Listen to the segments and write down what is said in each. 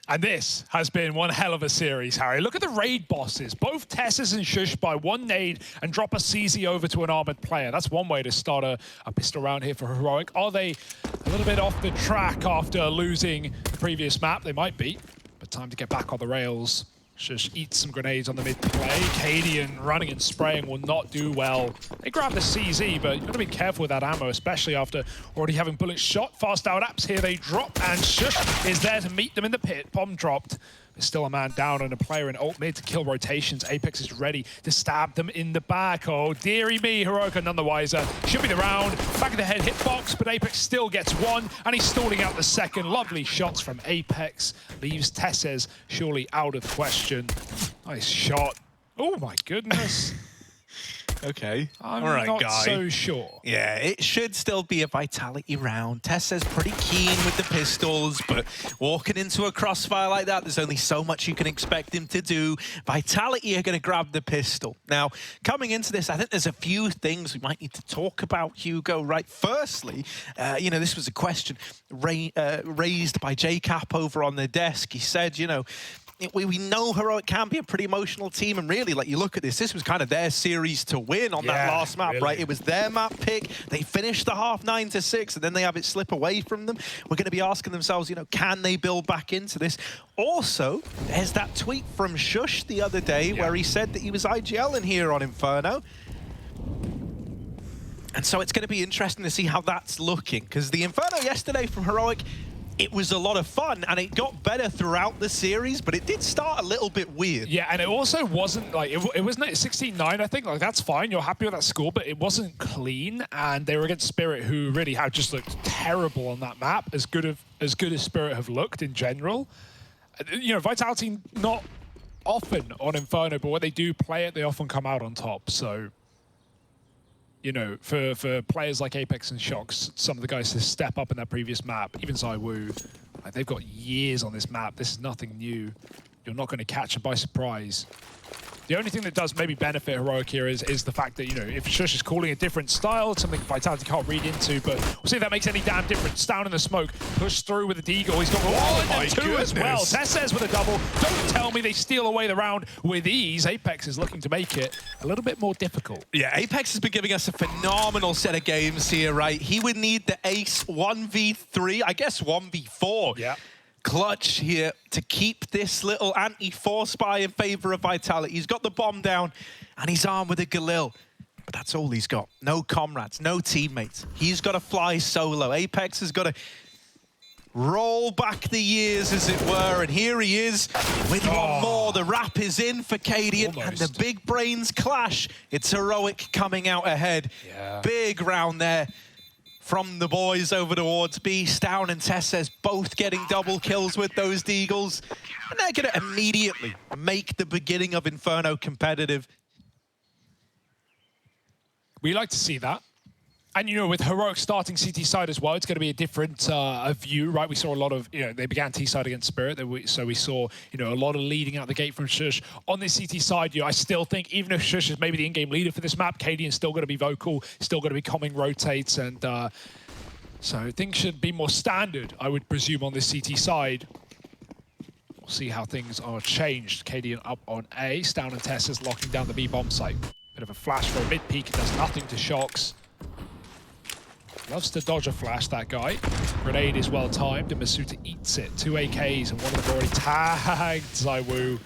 And this has been one hell of a series, Harry. Look at the raid bosses. Both Tesses and Shush buy one nade and drop a CZ over to an armored player. That's one way to start a pistol round here for Heroic. Are they a little bit off the track after losing the previous map? They might be, but time to get back on the rails. Shush eats some grenades on the mid play. Cadian running and spraying will not do well. They grab the CZ, but you've got to be careful with that ammo, especially after already having bullets shot. Fast out apps here, they drop, and Shush is there to meet them in the pit. Bomb dropped. There's still a man down and a player in ult mid to kill rotations. Apex is ready to stab them in the back. Oh, dearie me, Heroic are none the wiser. Should be the round. Back of the head hitbox, but Apex still gets one, and he's stalling out the second. Lovely shots from Apex. Leaves Tesses surely out of the question. Nice shot. Oh my goodness. Okay. I'm all right, not guy. so sure. Yeah, it should still be a Vitality round. Tessa's pretty keen with the pistols, but walking into a crossfire like that, there's only so much you can expect him to do. Vitality are going to grab the pistol. Now, coming into this, I think there's a few things we might need to talk about, Hugo, right? Firstly, you know, this was a question raised by JCap over on the desk. He said, you know, we know Heroic can be a pretty emotional team, and really, like, you look at this was kind of their series to win on that last map, right? It was their map pick. They finished the half 9-6, and then they have it slip away from them. We're going to be asking themselves, you know, can they build back into this? Also, there's that tweet from Shush the other day where he said that he was IGL in here on Inferno. And so it's going to be interesting to see how that's looking, because the Inferno yesterday from Heroic, it was a lot of fun, and it got better throughout the series, but it did start a little bit weird. Yeah, and it also wasn't like, it wasn't 16-9, I think. Like, that's fine, you're happy with that score, but it wasn't clean, and they were against Spirit, who really have just looked terrible on that map, as good as Spirit have looked in general. You know, Vitality not often on Inferno, but when they do play it, they often come out on top, so... You know, for players like Apex and Shox, some of the guys to step up in that previous map, even ZywOo, like, they've got years on this map. This is nothing new. You're not going to catch them by surprise. The only thing that does maybe benefit Heroic here is the fact that, you know, if Shush is calling a different style, it's something Vitality can't read into, but we'll see if that makes any damn difference. Down in the smoke, push through with the Deagle. He's got one and two as well. Tesses with a double. Don't tell me they steal away the round with ease. Apex is looking to make it a little bit more difficult. Yeah, Apex has been giving us a phenomenal set of games here, right? He would need the ace 1v3, I guess 1v4. Yeah. Clutch here to keep this little anti-force buy in favor of Vitality. He's got the bomb down, and he's armed with a Galil. But that's all he's got. No comrades, no teammates. He's got to fly solo. Apex has got to roll back the years, as it were, and here he is with one more. The wrap is in for Cadian, and the big brains clash. It's Heroic coming out ahead. Yeah. Big round there from the boys over towards B. Stown and Tesses both getting double kills with those Deagles. And they're going to immediately make the beginning of Inferno competitive. We like to see that. And, you know, with Heroic starting CT side as well, it's going to be a different view, right? We saw a lot of, you know, they began T side against Spirit, so we saw, you know, a lot of leading out the gate from Shush. On this CT side, you know, I still think, even if Shush is maybe the in-game leader for this map, Cadian's still going to be vocal, still going to be calming rotates, and so things should be more standard, I would presume, on this CT side. We'll see how things are changed. Cadian up on A, Stown and Tesses locking down the B bomb site. Bit of a flash for a mid-peek, does nothing to Shox. Loves to dodge a flash, that guy. Grenade is well timed, and Masuta eats it. 2 AKs, and one of them already tagged ZywOo.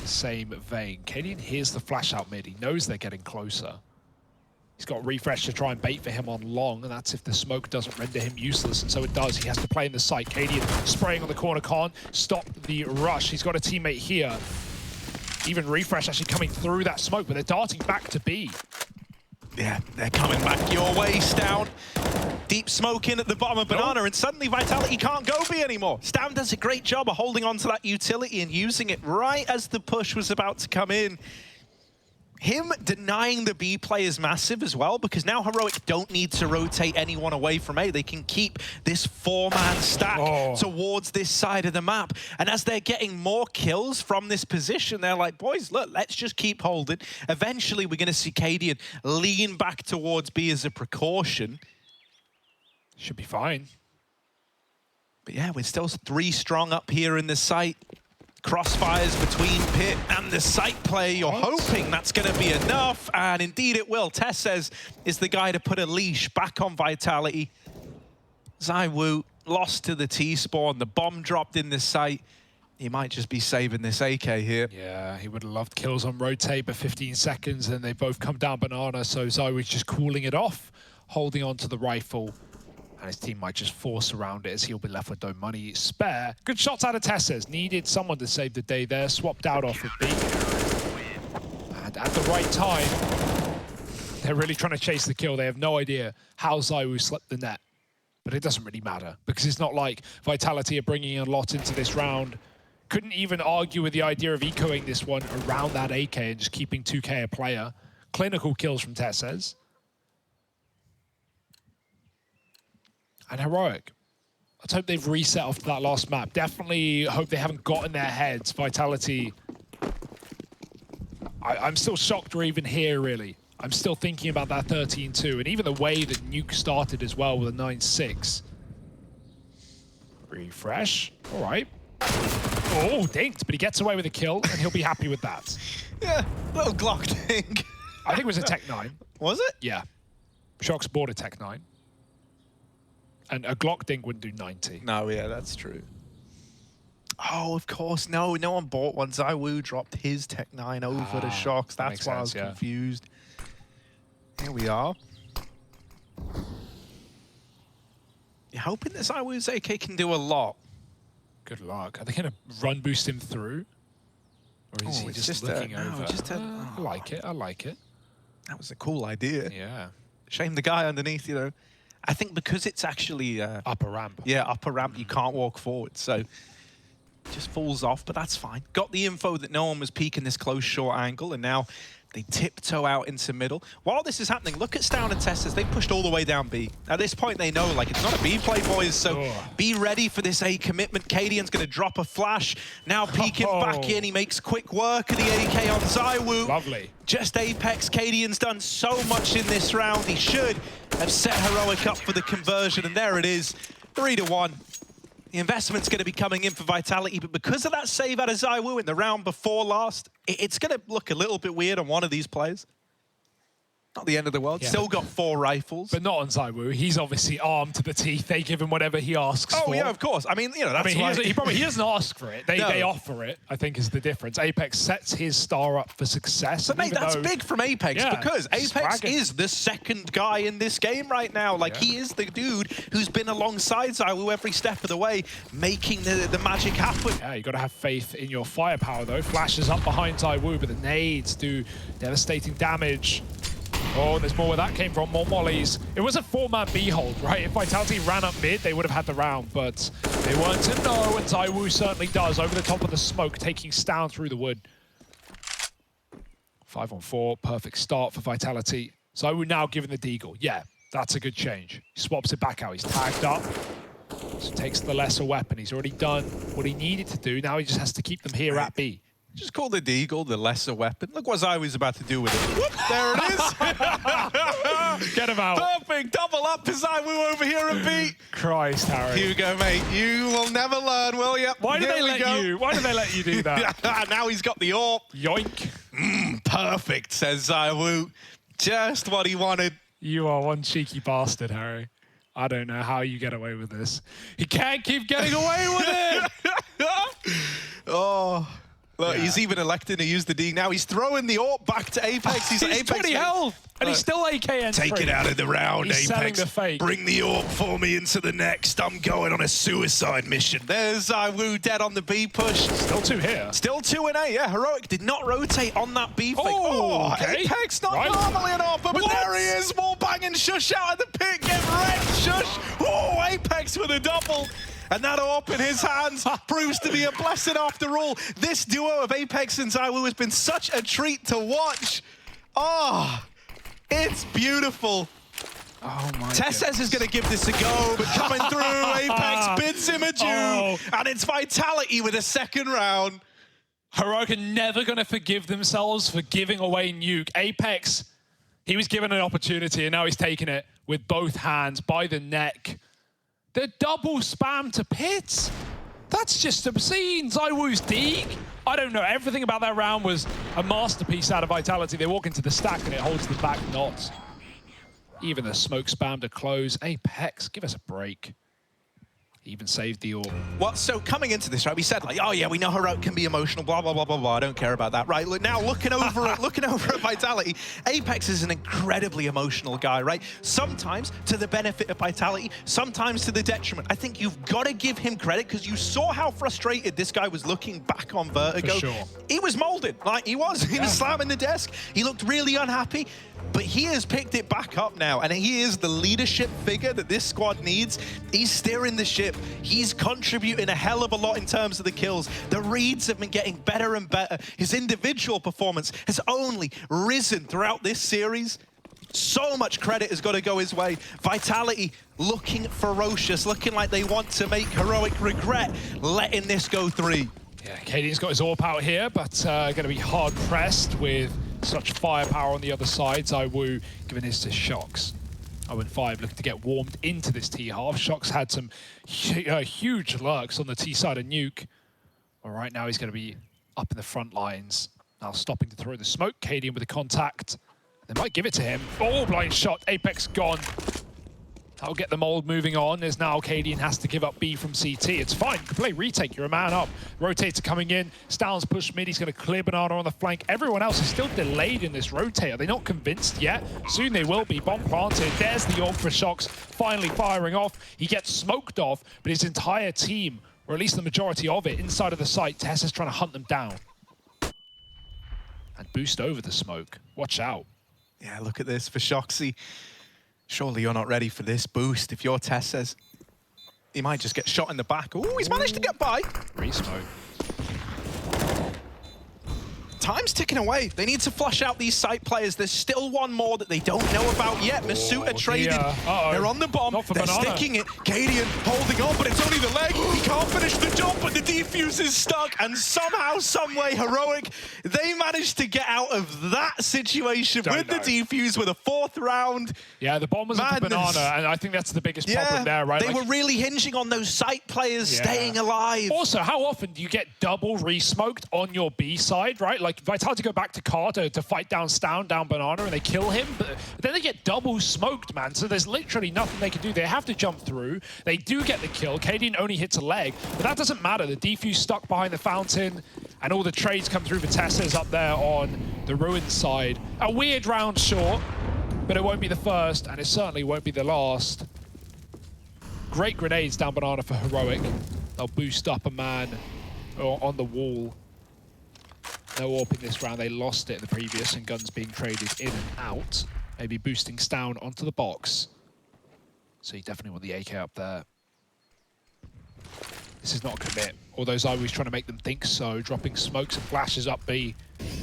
Same vein. Cadian hears the flash out mid. He knows they're getting closer. He's got refresh to try and bait for him on long, and that's if the smoke doesn't render him useless, and so it does. He has to play in the site. Cadian spraying on the corner, can't stop the rush. He's got a teammate here. Even refresh actually coming through that smoke, but they're darting back to B. Yeah, they're coming back your way, Stown. Deep smoke in at the bottom of Banana, and suddenly Vitality can't go B anymore. Stown does a great job of holding on to that utility and using it right as the push was about to come in. Him denying the B play is massive as well, because now Heroic don't need to rotate anyone away from A. They can keep this 4-man stack towards this side of the map. And as they're getting more kills from this position, they're like, boys, look, let's just keep holding. Eventually, we're going to see Cadian lean back towards B as a precaution. Should be fine. But yeah, we're still 3 strong up here in the site. Crossfires between Pit and the site play. You're hoping that's going to be enough, and indeed it will. Tessez is the guy to put a leash back on Vitality. ZywOo lost to the T-spawn. The bomb dropped in the site. He might just be saving this AK here. Yeah, he would have loved kills on rotate, but 15 seconds, and they both come down banana, so ZywOo's just cooling it off, holding on to the rifle. And his team might just force around it as he'll be left with no money spare. Good shots out of Tessez. Needed someone to save the day there. Swapped out off of B. And at the right time, they're really trying to chase the kill. They have no idea how ZywOo slipped the net. But it doesn't really matter, because it's not like Vitality are bringing a lot into this round. Couldn't even argue with the idea of ecoing this one around that AK and just keeping 2K a player. Clinical kills from Tessez. And Heroic. Let's hope they've reset after that last map. Definitely hope they haven't got in their heads. Vitality. I'm still shocked we're even here, really. I'm still thinking about that 13-2. And even the way that Nuke started as well with a 9-6. Refresh. All right. Oh, dinked. But he gets away with a kill, and he'll be happy with that. Yeah, little Glock dink. I think it was a Tech 9. Was it? Yeah. Shox bought a Tech 9. And a Glock dink wouldn't do 90. No, yeah, that's true. Oh, of course. No one bought one. ZywOo dropped his Tech 9 over to Shox. That's why I was confused. Here we are. You're hoping that ZywOo's AK can do a lot. Good luck. Are they going to run boost him through? Or is he just looking over? I like it. I like it. That was a cool idea. Yeah. Shame the guy underneath, you know. I think because it's actually... upper ramp. Yeah, upper ramp, you can't walk forward, so... just falls off, but that's fine. Got the info that no one was peeking this close short angle, and now they tiptoe out into middle. While this is happening, look at Stound and Tessez. They pushed all the way down B. At this point, they know, like, it's not a B play, boys, so be ready for this A commitment. Cadian's going to drop a flash. Now peeking back in. He makes quick work of the AK on ZywOo. Lovely. Just Apex. Cadian's done so much in this round. He should have set Heroic up for the conversion, and there it is. 3-1. The investment's going to be coming in for Vitality, but because of that save out of ZywOo in the round before last, it's going to look a little bit weird on one of these players. Not the end of the world. Yeah. Still got 4 rifles. But not on ZywOo. He's obviously armed to the teeth. They give him whatever he asks for. Oh, yeah, of course. I mean, you know, that's he doesn't ask for it. They offer it, I think, is the difference. Apex sets his star up for success. But, mate, that's big from Apex, because Apex is the second guy in this game right now. Like, he is the dude who's been alongside ZywOo every step of the way, making the magic happen. Yeah, you got to have faith in your firepower, though. Flashes up behind ZywOo, but the nades do devastating damage. Oh, there's more where that came from, more mollies. It was a 4-man B hold, right? If Vitality ran up mid, they would have had the round, but they weren't to know, and ZywOo certainly does. Over the top of the smoke, taking Stound through the wood. 5-on-4, perfect start for Vitality. ZywOo now given the deagle. Yeah, that's a good change. He swaps it back out. He's tagged up, so takes the lesser weapon. He's already done what he needed to do. Now he just has to keep them here at B. Just call the deagle the lesser weapon. Look what ZywOo's about to do with it. Whoop, there it is. Get him out. Perfect. Double up to ZywOo over here and B. Christ, Harry. Here you go, mate. You will never learn, will you? Why do they let you do that? Now he's got the AWP. Yoink. Perfect, says ZywOo. Just what he wanted. You are one cheeky bastard, Harry. I don't know how you get away with this. He can't keep getting away with it. Oh. Look, he's even electing to use the D now. He's throwing the AWP back to Apex. He's Apex 20 health, and he's still AKN. Take it out of the round, he's Apex. The fake. Bring the AWP for me into the next. I'm going on a suicide mission. There's ZywOo dead on the B push. Still 2 here. Still 2 and A. Yeah, Heroic did not rotate on that B fake. Oh, okay. Apex not normally an AWP, but there he is. More banging Shush out of the pit. Get wrecked, Shush. Oh, Apex with a double. And that AWP in his hands proves to be a blessing after all. This duo of Apex and ZywOo has been such a treat to watch. Oh, it's beautiful. Oh my Tessez is going to give this a go, but coming through, Apex bids him adieu. And it's Vitality with a second round. Heroic are never going to forgive themselves for giving away Nuke. Apex, he was given an opportunity, and now he's taking it with both hands by the neck. The double spam to pits. That's just obscene. ZywOo's Deeg. I don't know. Everything about that round was a masterpiece out of Vitality. They walk into the stack and it holds them back not. Even the smoke spam to close. Apex, give us a break. Even saved the orb. Well, so coming into this, right, we said like, oh yeah, we know Heroic can be emotional, blah, blah, blah, blah, blah. I don't care about that. Right, look, now looking over at Vitality, Apex is an incredibly emotional guy, right? Sometimes to the benefit of Vitality, sometimes to the detriment. I think you've got to give him credit because you saw how frustrated this guy was looking back on Vertigo. For sure. He was molded, like he was slamming the desk. He looked really unhappy. But he has picked it back up now, and he is the leadership figure that this squad needs. He's steering the ship. He's contributing a hell of a lot in terms of the kills. The reads have been getting better and better. His individual performance has only risen throughout this series. So much credit has got to go his way. Vitality looking ferocious, looking like they want to make Heroic regret letting this go 3. Yeah, Cadian's got his AWP out here, but going to be hard pressed with such firepower on the other side. ZywOo giving his to Shox. 0-5 looking to get warmed into this T-half. Shox had some huge lurks on the T side of Nuke. Well, right now he's going to be up in the front lines. Now stopping to throw the smoke. Cadian with the contact. They might give it to him. Oh, blind shot. Apex gone. That'll get the mold moving on, as now Cadian has to give up B from CT. It's fine, you can play retake, you're a man up. Rotator coming in, Stound's push mid, he's gonna clear Banana on the flank. Everyone else is still delayed in this rotate. Are they not convinced yet? Soon they will be. Bomb planted, there's the AWP for Shox, finally firing off. He gets smoked off, but his entire team, or at least the majority of it, inside of the site, Tess is trying to hunt them down. And boost over the smoke, watch out. Yeah, look at this for Shoxy. Surely you're not ready for this boost. If your Tess says he might just get shot in the back. Oh, he's managed to get by. Re-smoke. Time's ticking away. They need to flush out these site players. There's still one more that they don't know about yet. Masuta traded. They're on the bomb. They're sticking it. Cadian holding on, but it's only the leg. He can't finish the jump, but the defuse is stuck. And somehow, someway, Heroic, they managed to get out of that situation the defuse with a 4th round. Yeah, the bomb was at the Banana, and I think that's the biggest problem there, right? They were really hinging on those site players staying alive. Also, how often do you get double re-smoked on your B side, right? Like, Vitality go back to Carter to fight down Stound, down Banana, and they kill him, but then they get double smoked, man. So there's literally nothing they can do. They have to jump through. They do get the kill. Cadian only hits a leg, but that doesn't matter. The defuse stuck behind the fountain, and all the trades come through for Tessa's up there on the Ruin side. A weird round short, but it won't be the first, and it certainly won't be the last. Great grenades down Banana for Heroic. They'll boost up a man on the wall. No AWP in this round. They lost it in the previous, and guns being traded in and out. Maybe boosting Stound onto the box. So you definitely want the AK up there. This is not a commit. Although ZywOo's trying to make them think so. Dropping smokes and flashes up B.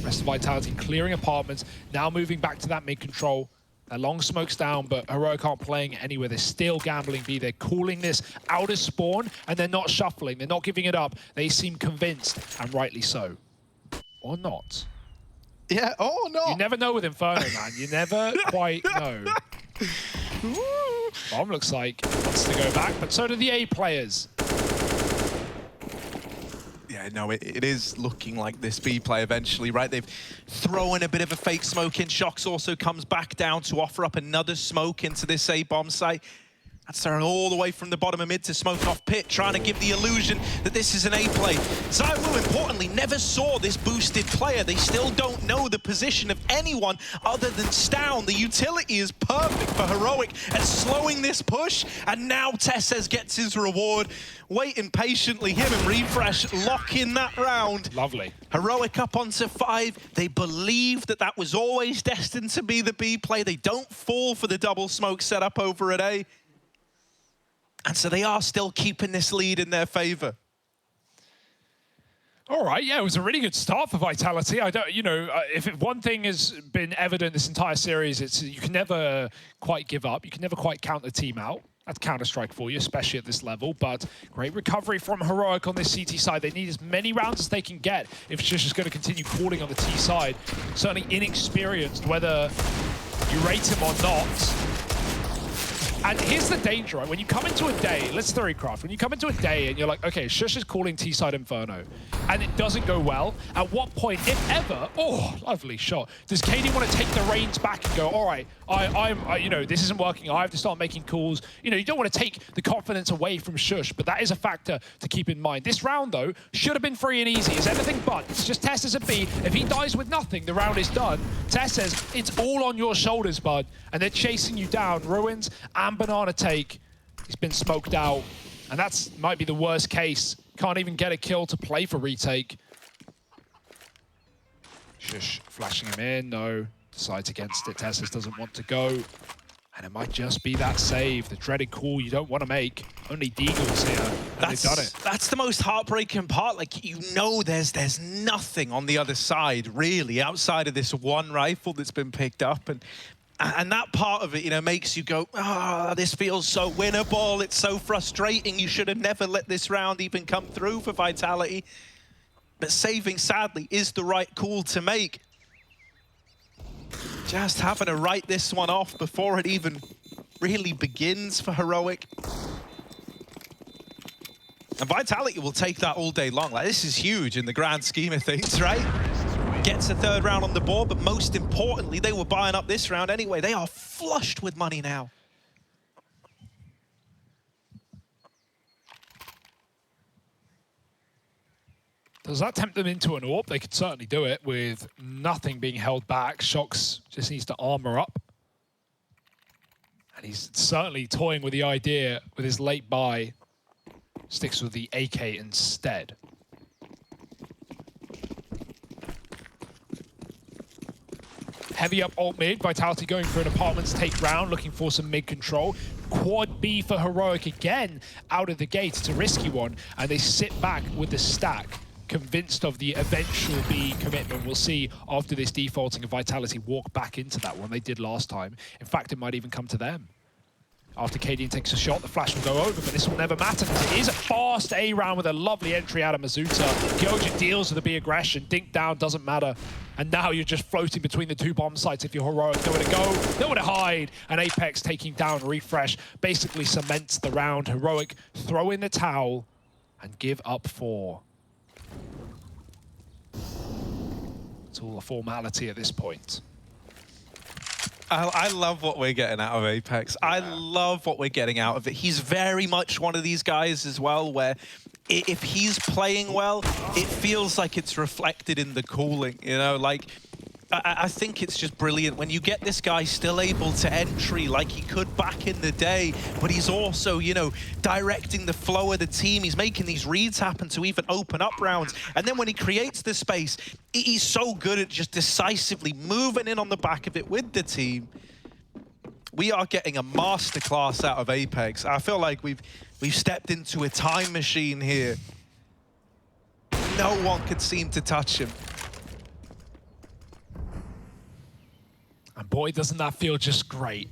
Rest of Vitality clearing apartments. Now moving back to that mid control. Their long smokes down, but Heroic aren't playing it anywhere. They're still gambling B. They're calling this out of spawn, and they're not shuffling. They're not giving it up. They seem convinced, and rightly so. Or not. Yeah, or not. You never know with Inferno, man. You never quite know. Bomb looks like it wants to go back, but so do the A players. Yeah, no, it is looking like this B play eventually, right? They've thrown a bit of a fake smoke in. Shox also comes back down to offer up another smoke into this A bomb site. That's thrown all the way from the bottom of mid to smoke off pit, trying to give the illusion that this is an A play. ZywOo, importantly, never saw this boosted player. They still don't know the position of anyone other than Stound. The utility is perfect for Heroic at slowing this push, and now Tesses gets his reward. Waiting patiently, him and Refresh lock in that round. Lovely. Heroic up onto 5. They believe that that was always destined to be the B play. They don't fall for the double smoke setup over at A. And so they are still keeping this lead in their favor. All right, yeah, it was a really good start for Vitality. I don't, if one thing has been evident this entire series, it's you can never quite give up. You can never quite count the team out. That's Counter-Strike for you, especially at this level. But great recovery from Heroic on this CT side. They need as many rounds as they can get if Shush is going to continue calling on the T side. Certainly inexperienced, whether you rate him or not. And here's the danger, right? When you come into a day, let's theorycraft, when you come into a day and you're like, okay, Shush is calling T-side Inferno, and it doesn't go well, at what point, if ever, oh, lovely shot, does KD want to take the reins back and go, all right, you know, this isn't working, I have to start making calls. You know, you don't want to take the confidence away from Shush, but that is a factor to keep in mind. This round, though, should have been free and easy. It's anything but. It's just Tess as a B. If he dies with nothing, the round is done. Tess says, it's all on your shoulders, bud. And they're chasing you down. Ruins and Banana take. He's been smoked out. And that's might be the worst case. Can't even get a kill to play for retake. Shush flashing him in. No. Decides against it. Tessus doesn't want to go. And it might just be that save, the dreaded call you don't want to make. Only Deagle's here, and they've done it. That's the most heartbreaking part. Like, you know there's nothing on the other side, really, outside of this one rifle that's been picked up. And that part of it, you know, makes you go, this feels so winnable. It's so frustrating. You should have never let this round even come through for Vitality. But saving, sadly, is the right call to make. Just having to write this one off before it even really begins for Heroic. And Vitality will take that all day long. Like, this is huge in the grand scheme of things, right? Gets a third round on the board, but most importantly, they were buying up this round anyway. They are flushed with money now. Does that tempt them into an AWP? They could certainly do it with nothing being held back. Shox just needs to armor up. And he's certainly toying with the idea with his late buy. Sticks with the AK instead. Heavy up alt mid. Vitality going for an apartments take round, looking for some mid control. Quad B for Heroic again out of the gate. It's a risky one. And they sit back with the stack, convinced of the eventual B commitment. We'll see after this defaulting of Vitality walk back into that one they did last time. In fact, it might even come to them. After KD takes a shot, the flash will go over, but this will never matter because it is a fast A round with a lovely entry out of Mazuta. Gyoja deals with the B aggression. Dink down, doesn't matter. And now you're just floating between the two bomb sites if you're Heroic. Nowhere to go, nowhere to hide. And Apex taking down Refresh basically cements the round. Heroic throw in the towel and give up 4. It's all a formality at this point. I love what we're getting out of Apex. Yeah. I love what we're getting out of it. He's very much one of these guys as well, where if he's playing well, it feels like it's reflected in the calling, you know? Like, I think it's just brilliant when you get this guy still able to entry like he could back in the day, but he's also, you know, directing the flow of the team. He's making these reads happen to even open up rounds. And then when he creates the space, he's so good at just decisively moving in on the back of it with the team. We are getting a masterclass out of Apex. I feel like we've stepped into a time machine here. No one could seem to touch him. And boy, doesn't that feel just great.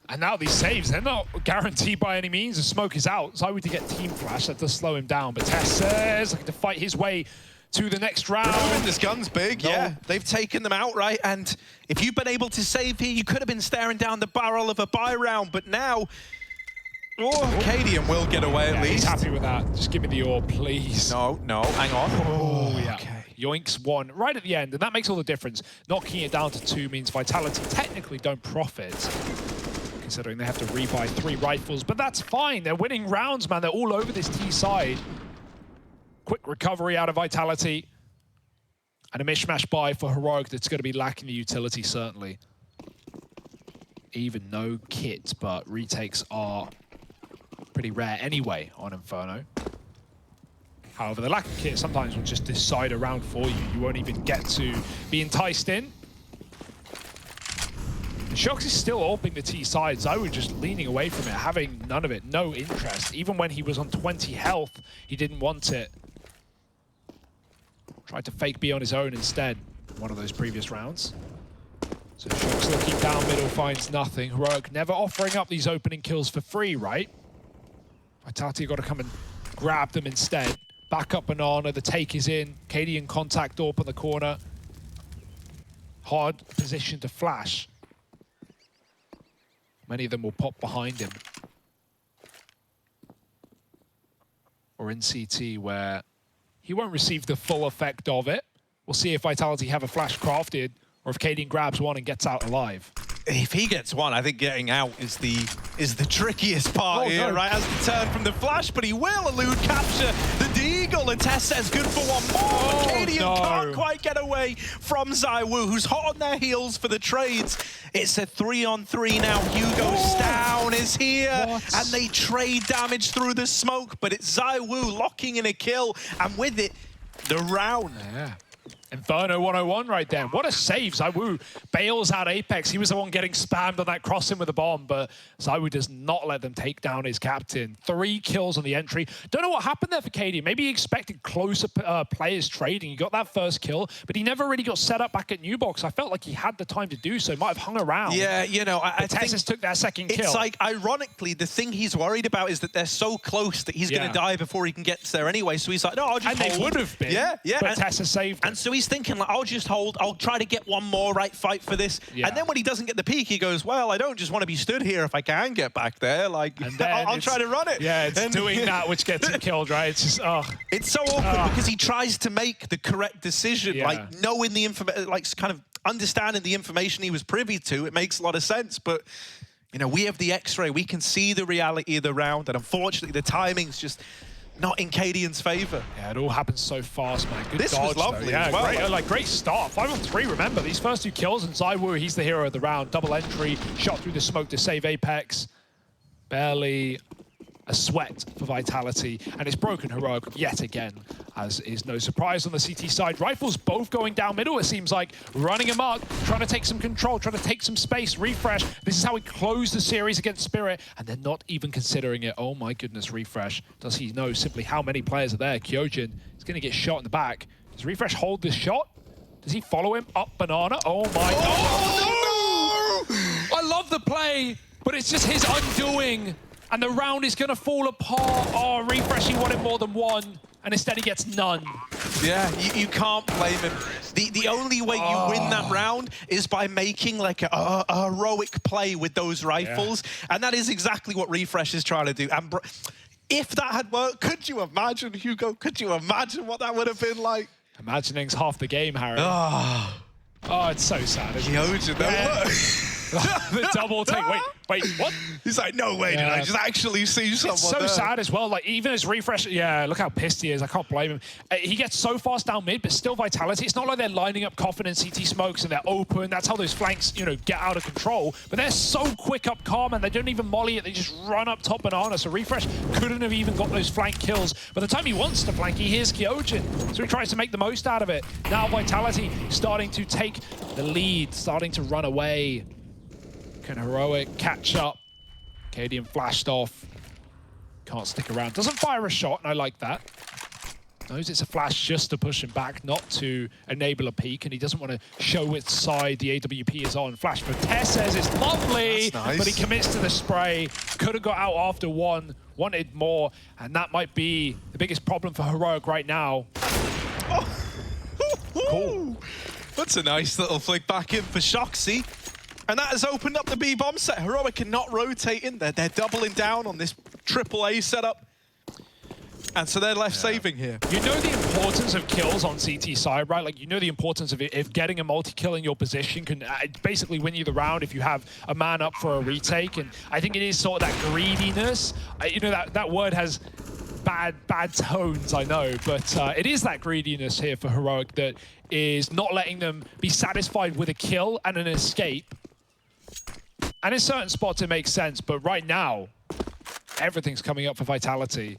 And now these saves, they're not guaranteed by any means. The smoke is out, so I would to get team flash. That does slow him down. But Tess looking to fight his way to the next round. This gun's big, yeah. They've taken them outright, and if you've been able to save here, you could have been staring down the barrel of a buy round, but now, Cadian will get away at least. He's happy with that. Just give me the ore, please. No, hang on. Oh, yeah. Okay. Yoinks 1 right at the end, and that makes all the difference. Knocking it down to 2 means Vitality technically don't profit, considering they have to rebuy 3 rifles, but that's fine. They're winning rounds, man. They're all over this T side. Quick recovery out of Vitality. And a mishmash buy for Heroic that's going to be lacking the utility, certainly. Even no kit, but retakes are pretty rare anyway on Inferno. However, the lack of kit sometimes will just decide a round for you. You won't even get to be enticed in. And Shox is still opening the T side. Zywu just leaning away from it, having none of it, no interest. Even when he was on 20 health, he didn't want it. Tried to fake B on his own instead, one of those previous rounds. So Shox looking down middle, finds nothing. Heroic never offering up these opening kills for free, right? Vitality got to come and grab them instead. Back up Banana, the take is in. KD in contact, AWP on the corner. Hard position to flash. Many of them will pop behind him. Or in CT, where he won't receive the full effect of it. We'll see if Vitality have a flash crafted, or if Cadian grabs one and gets out alive. If he gets one, I think getting out is the trickiest part here, right? Has to turn from the flash, but he will elude capture the Deagle, and Tess says good for one more. But Cadian can't quite get away from ZywOo, who's hot on their heels for the trades. It's a 3-on-3 now. Hugo's down is here, and they trade damage through the smoke, but it's ZywOo locking in a kill, and with it, the round. Yeah. Inferno 101 right there. What a save. ZywOo bails out Apex. He was the one getting spammed on that crossing with the bomb, but ZywOo does not let them take down his captain. 3 kills on the entry. Don't know what happened there for KD. Maybe he expected closer players trading. He got that first kill, but he never really got set up back at New Box. I felt like he had the time to do so. Might have hung around. Yeah, you know, I think Texas took that second kill. It's like, ironically, the thing he's worried about is that they're so close that he's going to die before he can get there anyway. So he's like, no, I'll just hold. And they would have been. Yeah, yeah. But Texas saved him. And so he's thinking, like, I'll just hold. I'll try to get one more fight for this. Yeah. And then when he doesn't get the peak, he goes, well, I don't just want to be stood here if I can get back there. Like, I'll try to run it. Yeah, it's doing that which gets him killed, right? It's just, It's so awkward because he tries to make the correct decision, like knowing the information, like kind of understanding the information he was privy to. It makes a lot of sense, but you know, we have the X-ray. We can see the reality of the round, and unfortunately, the timing's just not in Cadian's favor. Yeah, it all happens so fast, man. Good this dodge, was lovely yeah, as well. Great start. 5-on-3, remember. These first 2 kills, and ZywOo, he's the hero of the round. Double entry, shot through the smoke to save Apex. Barely a sweat for Vitality, and it's broken Heroic yet again, as is no surprise on the CT side. Rifles both going down middle, it seems like, running amok, trying to take some control, trying to take some space, refresh. This is how we close the series against Spirit, and they're not even considering it. Oh my goodness, refresh. Does he know simply how many players are there? Kyojin is going to get shot in the back. Does refresh hold this shot? Does he follow him up banana? Oh my god. No! I love the play, but it's just his undoing. And the round is going to fall apart. Oh, refresh, he wanted more than one. And instead he gets none. Yeah, you can't blame him. The only way you win that round is by making like a heroic play with those rifles. Yeah. And that is exactly what Refresh is trying to do. And if that had worked, could you imagine, Hugo? Could you imagine what that would have been like? Imagining's half the game, Harry. Oh, it's so sad. Kyojin, the double take. Wait, what? He's like, no way, did I just actually see someone It's so there. sad as well. Like, even as Refresh, yeah, look how pissed he is. I can't blame him. He gets so fast down mid, but still Vitality. It's not like they're lining up Coffin and CT smokes and they're open. That's how those flanks, you know, get out of control. But they're so quick up calm, and they don't even molly it. They just run up top banana. So Refresh couldn't have even got those flank kills. By the time he wants to flank, he hears Kyojin. So he tries to make the most out of it. Now Vitality starting to take the lead, starting to run away. Can Heroic catch up? Cadian flashed off. Can't stick around. Doesn't fire a shot, and I like that. Knows it's a flash just to push him back, not to enable a peek, and he doesn't want to show which side the AWP is on. Flash for Tess says it's lovely, nice. But he commits to the spray. Could have got out after one, wanted more, and that might be the biggest problem for Heroic right now. Oh. Cool. That's a nice little flick back in for Shoxy. And that has opened up the B bomb set. Heroic cannot rotate in there. They're doubling down on this AAA setup. And so they're left saving here. You know the importance of kills on CT side, right? Like, you know the importance of if getting a multi-kill in your position can basically win you the round if you have a man up for a retake. And I think it is sort of that greediness. You know, that word has bad tones, I know, but it is that greediness here for Heroic that is not letting them be satisfied with a kill and an escape. And in certain spots it makes sense, but right now, everything's coming up for Vitality.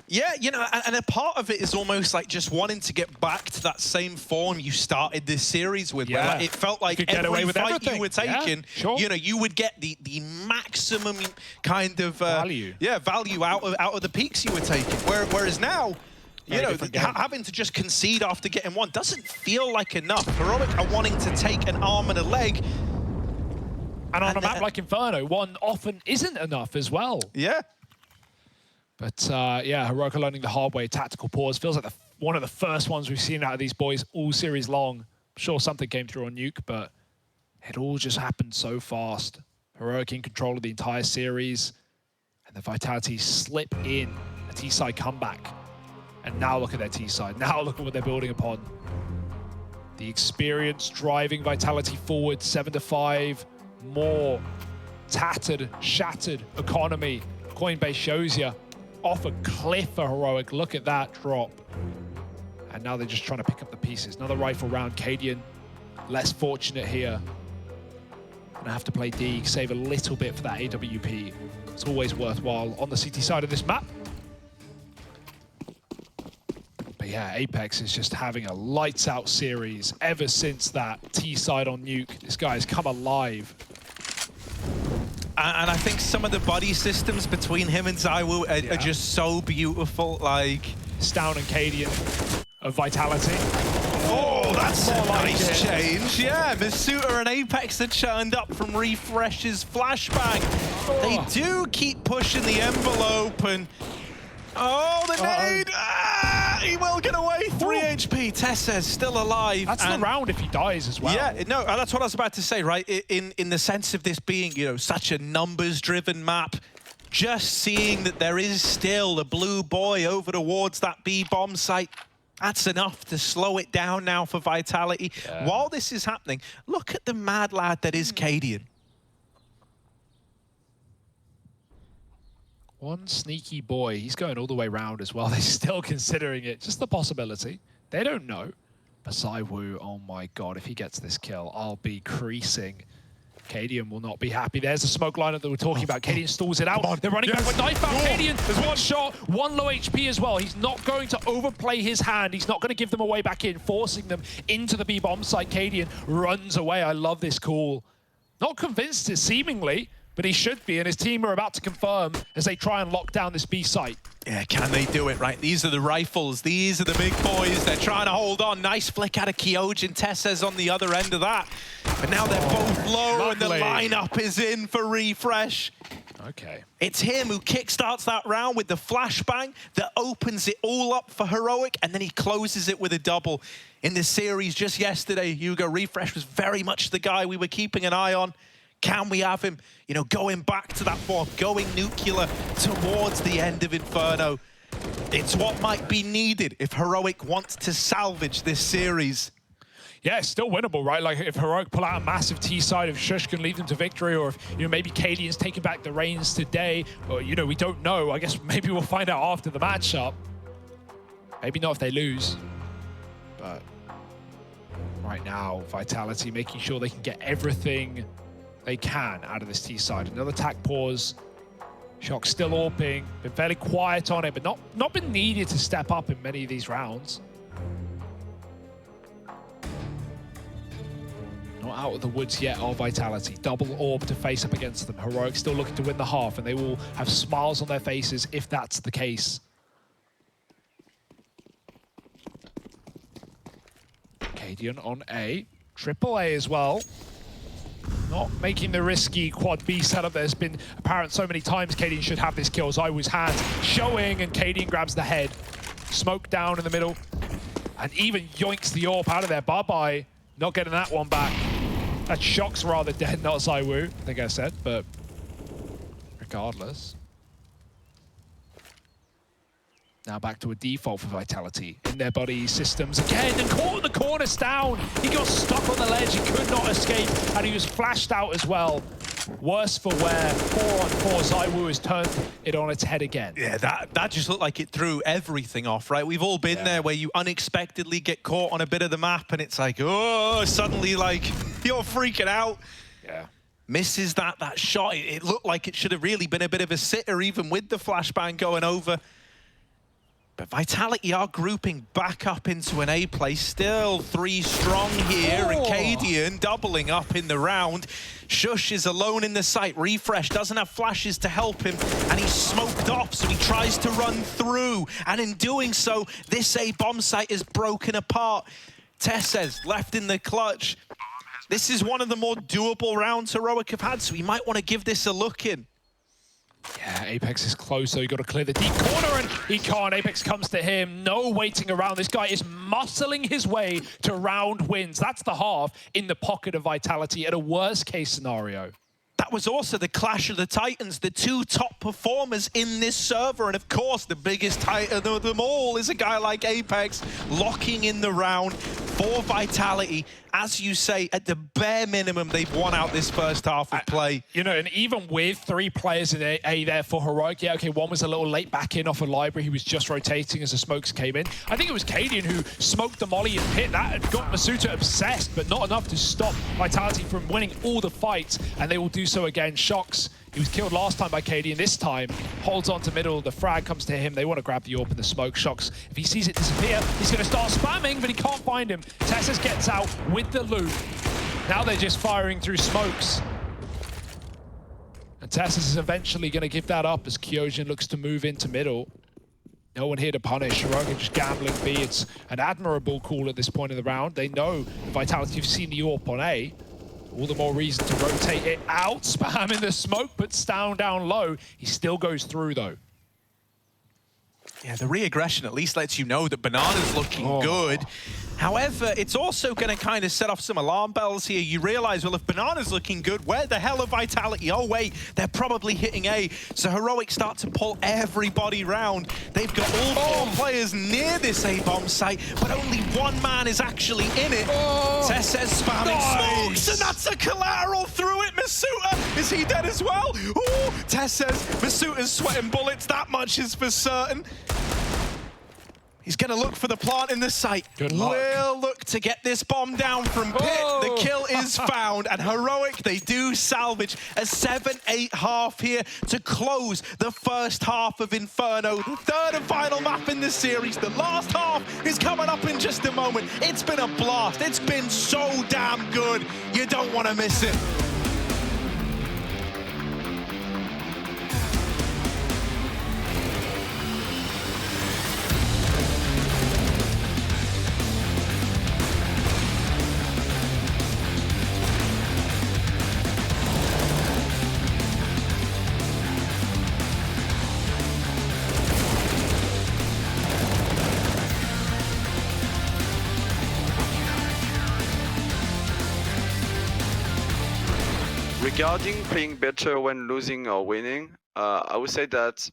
Yeah, you know, and a part of it is almost like just wanting to get back to that same form you started this series with. Yeah. Where like, it felt like every fight you were taking, you know, you would get the maximum kind of value. Yeah, value out of the peaks you were taking. Whereas now, you know, having to just concede after getting one doesn't feel like enough. Heroic are wanting to take an arm and a leg. And on a map like Inferno, one often isn't enough as well. Yeah. But yeah, Heroic are learning the hard way. Tactical pause. Feels like one of the first ones we've seen out of these boys all series long. I'm sure something came through on Nuke, but it all just happened so fast. Heroic in control of the entire series. And the Vitality slip in a T-side comeback. And now look at their T-side. Now look at what they're building upon. The experience driving Vitality forward, 7-5. More tattered, shattered economy. Coinbase shows you off a cliff for Heroic. Look at that drop. And now they're just trying to pick up the pieces. Another rifle round. Cadian, less fortunate here. Gonna have to play D, save a little bit for that AWP. It's always worthwhile on the CT side of this map. But yeah, Apex is just having a lights out series ever since that T side on Nuke. This guy has come alive. And I think some of the body systems between him and ZywOo are just so beautiful. Like Stown and Cadian of Vitality. Oh, that's a nice like change. Yeah, Masuta and Apex are churned up from Refresh's flashbang. They do keep pushing the envelope and... Oh, the nade! He will get away. 3 HP. Tessa's still alive. That's the round if he dies as well. Yeah, no, that's what I was about to say, right? In the sense of this being, you know, such a numbers-driven map, just seeing that there is still a blue boy over towards that B bomb site, that's enough to slow it down now for Vitality. Yeah. While this is happening, look at the mad lad that is Cadian. One sneaky boy. He's going all the way around as well. They're still considering it. Just the possibility. They don't know. But ZywOo, oh my god, if he gets this kill, I'll be creasing. Cadian will not be happy. There's the smoke lineup that we're talking about. Cadian stalls it out. They're running back with knife out. Cadian, there's one shot, one low HP as well. He's not going to overplay his hand. He's not going to give them away back in, forcing them into the B bomb site. Cadian runs away. I love this call. Not convinced, seemingly, but he should be, and his team are about to confirm as they try and lock down this B site. Yeah, can they do it, right? These are the rifles. These are the big boys. They're trying to hold on. Nice flick out of Kyojin. Tessa's on the other end of that. But now they're both low, and the lineup is in for Refresh. Okay. It's him who kickstarts that round with the flashbang that opens it all up for Heroic, and then he closes it with a double. In the series just yesterday, Hugo, Refresh was very much the guy we were keeping an eye on. Can we have him, you know, going back to that form, going nuclear towards the end of Inferno? It's what might be needed if Heroic wants to salvage this series. Yeah, it's still winnable, right? Like, if Heroic pull out a massive T-side, if Shush can lead them to victory, or if, you know, maybe Cadian's taking back the reins today, or, you know, we don't know. I guess maybe we'll find out after the matchup. Maybe not if they lose. But right now, Vitality making sure they can get everything they can out of this T-side. Another attack pause. Shock still AWPing. Been fairly quiet on it, but not been needed to step up in many of these rounds. Not out of the woods yet are Vitality. Double orb to face up against them. Heroic still looking to win the half, and they will have smiles on their faces if that's the case. Cadian on A. Triple A as well. Not making the risky quad B setup that has been apparent so many times. Cadian should have this kill. ZywOo's hands showing, and Cadian grabs the head. Smoke down in the middle. And even yoinks the AWP out of there. Bye-bye. Not getting that one back. That Shock's rather dead, not ZywOo, I think I said, but regardless. Now back to a default for Vitality in their body systems again, and caught in the corner down. He got stuck on the ledge, he could not escape, and he was flashed out as well. Worse for wear, 4-on-4, ZywOo has turned it on its head again. Yeah, that just looked like it threw everything off, right? We've all been there where you unexpectedly get caught on a bit of the map, and it's like, oh, suddenly like, you're freaking out. Yeah. Misses that shot. It looked like it should have really been a bit of a sitter, even with the flashbang going over. But Vitality are grouping back up into an A play. Still 3 strong here, and Cadian doubling up in the round. Shush is alone in the site. Refresh doesn't have flashes to help him, and he's smoked off, so he tries to run through. And in doing so, this A bomb site is broken apart. Tessa's left in the clutch. This is one of the more doable rounds Heroic have had, so he might want to give this a look in. Yeah, Apex is close, so you got to clear the deep corner, and he can't. Apex comes to him. No waiting around. This guy is muscling his way to round wins. That's the half in the pocket of Vitality at a worst-case scenario. that was also the clash of the Titans, the two top performers in this server. And of course, the biggest Titan of them all is a guy like Apex, locking in the round for Vitality. As you say, at the bare minimum, they've won out this first half of play. You know, and even with 3 players in A there for Heroic, yeah, okay, one was a little late back in off a library. He was just rotating as the smokes came in. I think it was Cadian who smoked the molly and hit that and got Masuta obsessed, but not enough to stop Vitality from winning all the fights, and they will do so again. Shox, he was killed last time by Cadian, this time holds on to middle, the frag comes to him, they want to grab the AWP and the smoke. Shox, if he sees it disappear, he's going to start spamming, but he can't find him. Tessus gets out with the loot. Now they're just firing through smokes. And Tessus is eventually going to give that up as Kyojin looks to move into middle. No one here to punish. Heroic are just gambling B. It's an admirable call at this point in the round. They know Vitality have seen the AWP on A. All the more reason to rotate it out. Spam in the smoke, but down low. He still goes through, though. Yeah, the re-aggression at least lets you know that Banana's looking good. However, it's also going to kind of set off some alarm bells here. You realize, well, if Banana's looking good, where the hell are Vitality? Oh, wait, they're probably hitting A. So Heroic start to pull everybody round. They've got all 4 players near this A-bomb site, but only 1 man is actually in it. Tessus spamming smokes, and that's a collateral through it. Masuta, is he dead as well? Ooh, Tessus, Masuta's sweating bullets. That much is for certain. He's going to look for the plant in the site. Good luck. Will look to get this bomb down from Pit. The kill is found, and Heroic, they do salvage a 7-8 half here to close the first half of Inferno, the third and final map in the series. The last half is coming up in just a moment. It's been a blast. It's been so damn good. You don't want to miss it. Regarding playing better when losing or winning, I would say that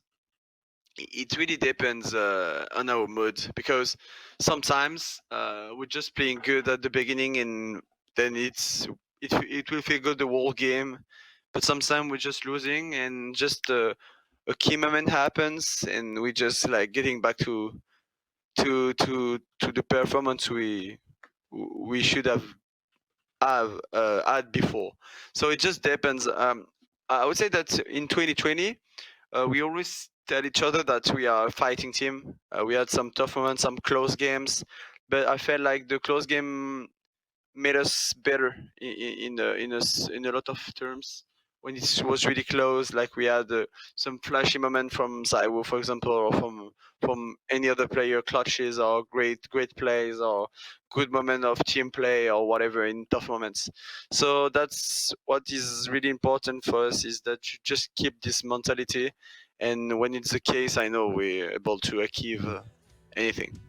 it really depends on our mood, because sometimes we're just playing good at the beginning and then it will feel good the whole game, but sometimes we're just losing and just a key moment happens and we just like getting back to the performance we should have had before. So it just depends. I would say that in 2020, we always tell each other that we are a fighting team. We had some tough moments, some close games, but I felt like the close game made us better in a lot of terms. When it was really close, like we had some flashy moment from Zaiwo, for example, or from any other player, clutches or great plays or good moment of team play or whatever in tough moments. So that's what is really important for us, is that you just keep this mentality, and when it's the case, I know we're able to achieve anything.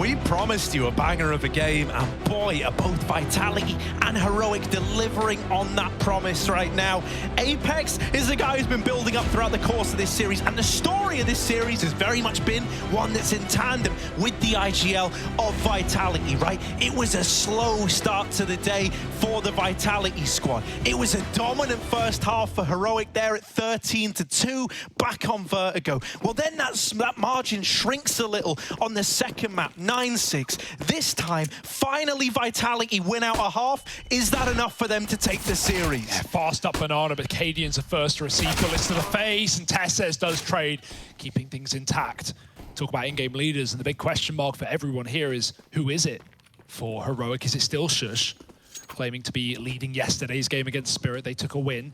We promised you a banger of a game, and boy, are both Vitality and Heroic delivering on that promise right now. Apex is the guy who's been building up throughout the course of this series, and the story of this series has very much been one that's in tandem with the IGL of Vitality, right? It was a slow start to the day for the Vitality squad. It was a dominant first half for Heroic there at 13-2, back on Vertigo. Well, then that margin shrinks a little on the second map, 9-6. This time, finally Vitality win out a half. Is that enough for them to take the series? Yeah, fast up Banana, but Cadian's the first to receive bullets to the face, and Tesses does trade, keeping things intact. Talk about in-game leaders, and the big question mark for everyone here is, who is it for Heroic? Is it still Shush, claiming to be leading yesterday's game against Spirit? They took a win.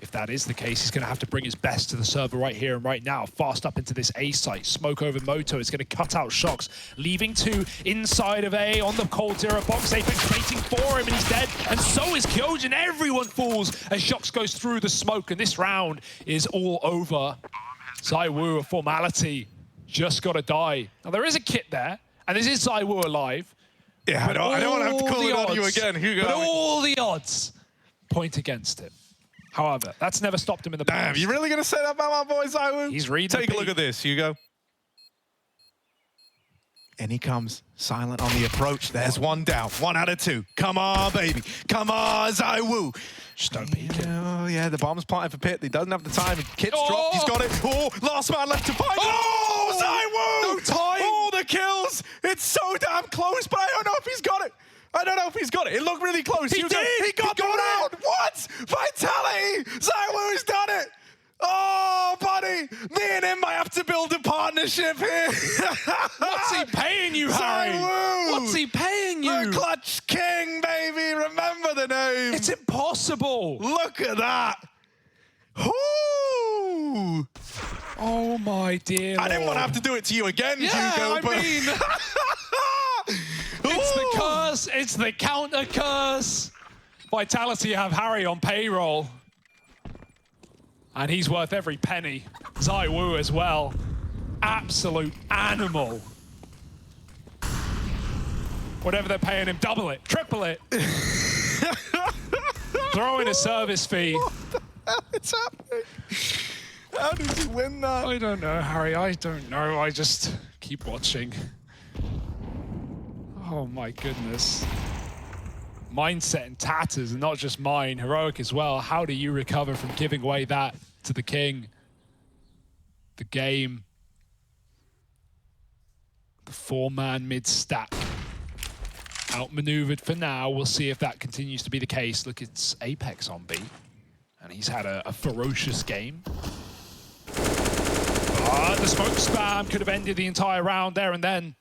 If that is the case, he's going to have to bring his best to the server right here and right now. Fast up into this A site. Smoke over Moto is going to cut out Shox, leaving two inside of A on the cold zero box. Apex waiting for him, and he's dead. And so is Kyojin. Everyone falls as Shox goes through the smoke, and this round is all over. ZywOo, a formality, just got to die. Now, there is a kit there, and this is ZywOo alive. Yeah, I don't want to have to call it on you again, Hugo. But all the odds point against him. However, that's never stopped him in the past. Damn, you really going to say that about my boy ZywOo? He's reading. Take a look at this, Hugo. And he comes, silent on the approach. There's one down, 1 out of 2. Come on, baby. Come on, ZywOo. Just don't peek it. Oh, yeah, the bomb's planted for Pit. He doesn't have the time. Kit's dropped. He's got it. Oh, last man left to find. Oh, ZywOo! No time. Oh, the kills. It's so damn close, but I don't know if he's got it. I don't know if he's got it. It looked really close. He did. He got the round. What? Vitality. ZywOo's done it. Oh, buddy. Me and him might have to build a partnership here. What's he paying you, Harry? ZywOo. What's he paying you? The Clutch King, baby. Remember the name. It's impossible. Look at that. Ooh. Oh, my dear I didn't want to have to do it to you again, Hugo. I mean... It's the curse. It's the counter curse. Vitality have Harry on payroll. And he's worth every penny. ZywOo as well. Absolute animal. Whatever they're paying him, double it, triple it. Throw in a service fee. What the hell is happening? How did he win that? I don't know, Harry. I don't know. I just keep watching. Oh my goodness. Mindset in tatters, and not just mine, Heroic as well. How do you recover from giving away that to the king? The game. The 4-man mid-stack. Outmaneuvered for now. We'll see if that continues to be the case. Look, it's Apex on B. And he's had a ferocious game. But the smoke spam could have ended the entire round there and then.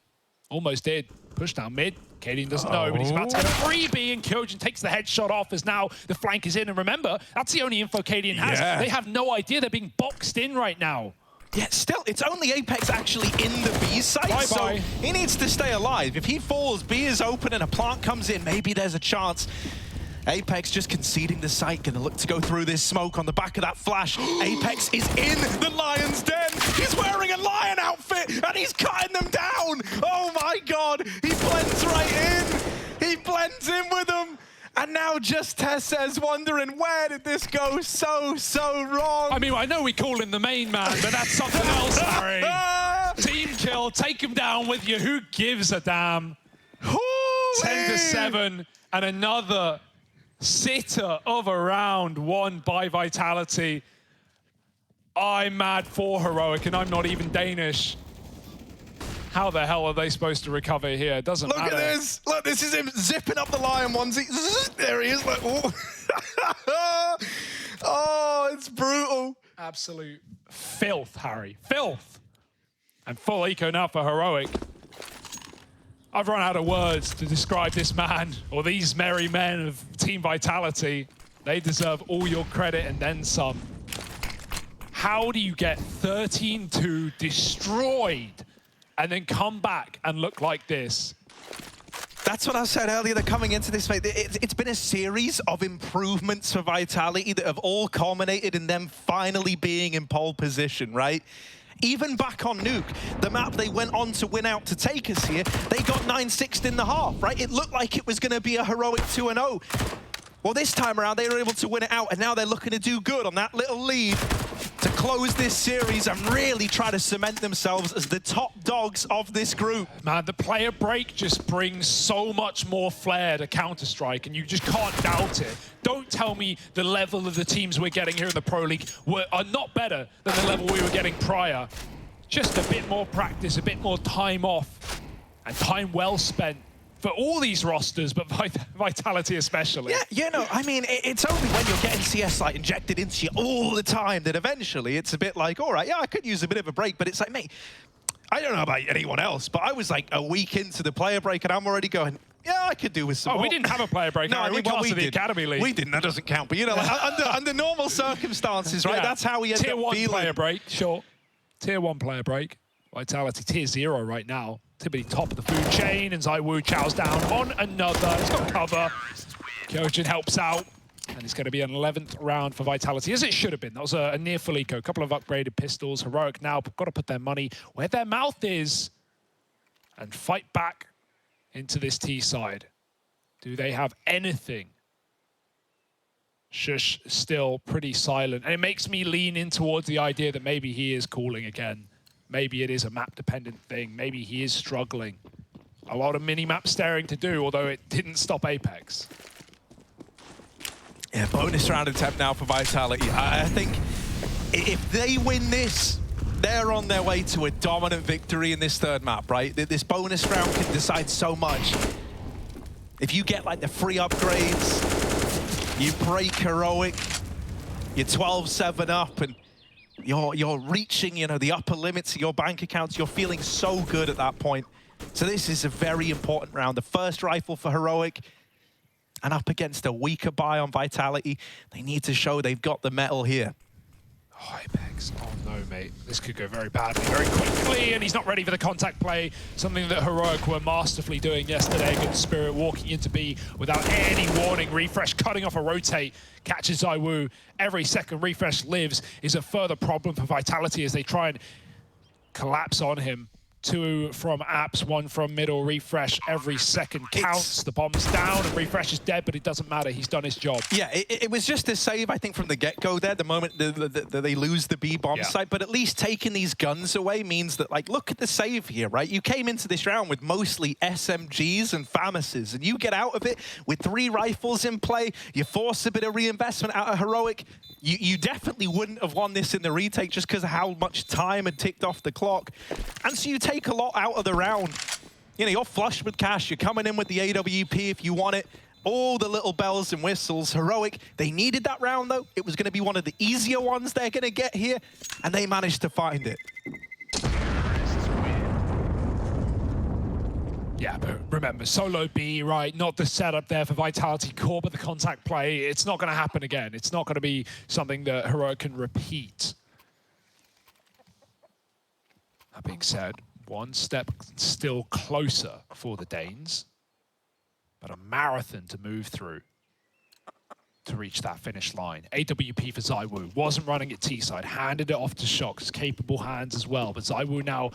Almost did. Push down mid. Cadian doesn't know, but he's about to get a freebie, and Kyojin takes the headshot off as now the flank is in. And remember, that's the only info Cadian has. Yeah. They have no idea they're being boxed in right now. Yeah, still, it's only Apex actually in the B site, so he needs to stay alive. If he falls, B is open and a plant comes in, maybe there's a chance. Apex just conceding the site, gonna look to go through this smoke on the back of that flash. Apex is in the lion's den. He's wearing a lion outfit and he's cutting them down. Oh my God, he blends right in. He blends in with them. And now just Tesses wondering, where did this go so wrong? I mean, I know we call him the main man, but that's something else, Harry. Team kill, take him down with you. Who gives a damn? 10-7, and another sitter of a round won by Vitality. I'm mad for Heroic, and I'm not even Danish. How the hell are they supposed to recover here? It doesn't matter. Look at this. Look, this is him zipping up the lion onesie. There he is. Like, oh. Oh, it's brutal. Absolute filth, Harry. Filth. And full eco now for Heroic. I've run out of words to describe this man, or these merry men of Team Vitality. They deserve all your credit and then some. How do you get 13-2 destroyed and then come back and look like this? That's what I said earlier, that coming into this fight, it's been a series of improvements for Vitality that have all culminated in them finally being in pole position, right? Even back on Nuke, the map they went on to win out to take us here, they got 9-6 in the half, right? It looked like it was going to be a heroic 2-0. Well, this time around, they were able to win it out, and now they're looking to do good on that little lead to close this series and really try to cement themselves as the top dogs of this group. Man, the player break just brings so much more flair to Counter-Strike, and you just can't doubt it. Don't tell me the level of the teams we're getting here in the Pro League are not better than the level we were getting prior. Just a bit more practice, a bit more time off, and time well spent for all these rosters, but Vitality especially. Yeah, you know, I mean, it's only when you're getting CS like injected into you all the time that eventually it's a bit like, all right, yeah, I could use a bit of a break, but it's like, mate, I don't know about anyone else, but I was like a week into the player break and I'm already going, yeah, I could do with some more. We didn't have a player break. No, I mean, we got to the did. Academy League. We didn't, that doesn't count, but you know, like, under normal circumstances, right, that's how we end Tier up 1 feeling. player break, sure. Tier 1 player break. Vitality Tier 0 right now. Typically top of the food chain, and ZywOo chows down on another. He's got cover. Kyojin helps out, and it's going to be an 11th round for Vitality, as it should have been. That was a near full eco. A couple of upgraded pistols. Heroic now got to put their money where their mouth is and fight back into this T side. Do they have anything? Shush still pretty silent, and it makes me lean in towards the idea that maybe he is calling again. Maybe it is a map-dependent thing. Maybe he is struggling. A lot of mini-map staring to do, although it didn't stop Apex. Yeah, bonus round attempt now for Vitality. I think if they win this, they're on their way to a dominant victory in this third map, right? This bonus round can decide so much. If you get like the free upgrades, you break Heroic, you're 12-7 up, and you're reaching, you know, the upper limits of your bank accounts. You're feeling so good at that point. So this is a very important round. The first rifle for Heroic, and up against a weaker buy on Vitality. They need to show they've got the metal here. Oh, Apex. Oh, no, mate. This could go very badly, very quickly, and he's not ready for the contact play. Something that Heroic were masterfully doing yesterday. Good Spirit walking into B without any warning. Refresh cutting off a rotate. Catches ZywOo. Every second Refresh lives is a further problem for Vitality as they try and collapse on him. 2 from apps, 1 from middle. Refresh every second counts. The bomb's down and Refresh is dead, but it doesn't matter. He's done his job. Yeah, it was just a save, I think, from the get-go there, the moment that they lose the B bomb site. But at least taking these guns away means that, like, look at the save here, right? You came into this round with mostly SMGs and FAMASs, and you get out of it with 3 rifles in play. You force a bit of reinvestment out of Heroic. You definitely wouldn't have won this in the retake just because of how much time had ticked off the clock. And so you take a lot out of the round. You know, you're flush with cash. You're coming in with the AWP if you want it. All the little bells and whistles. Heroic, they needed that round, though. It was going to be one of the easier ones they're going to get here, and they managed to find it. Yeah, but remember, solo B, right? Not the setup there for Vitality Core, but the contact play. It's not going to happen again. It's not going to be something that Heroic can repeat. That being said, one step still closer for the Danes, but a marathon to move through to reach that finish line. AWP for ZywOo. Wasn't running at T-side. Handed it off to Shox. Capable hands as well, but ZywOo now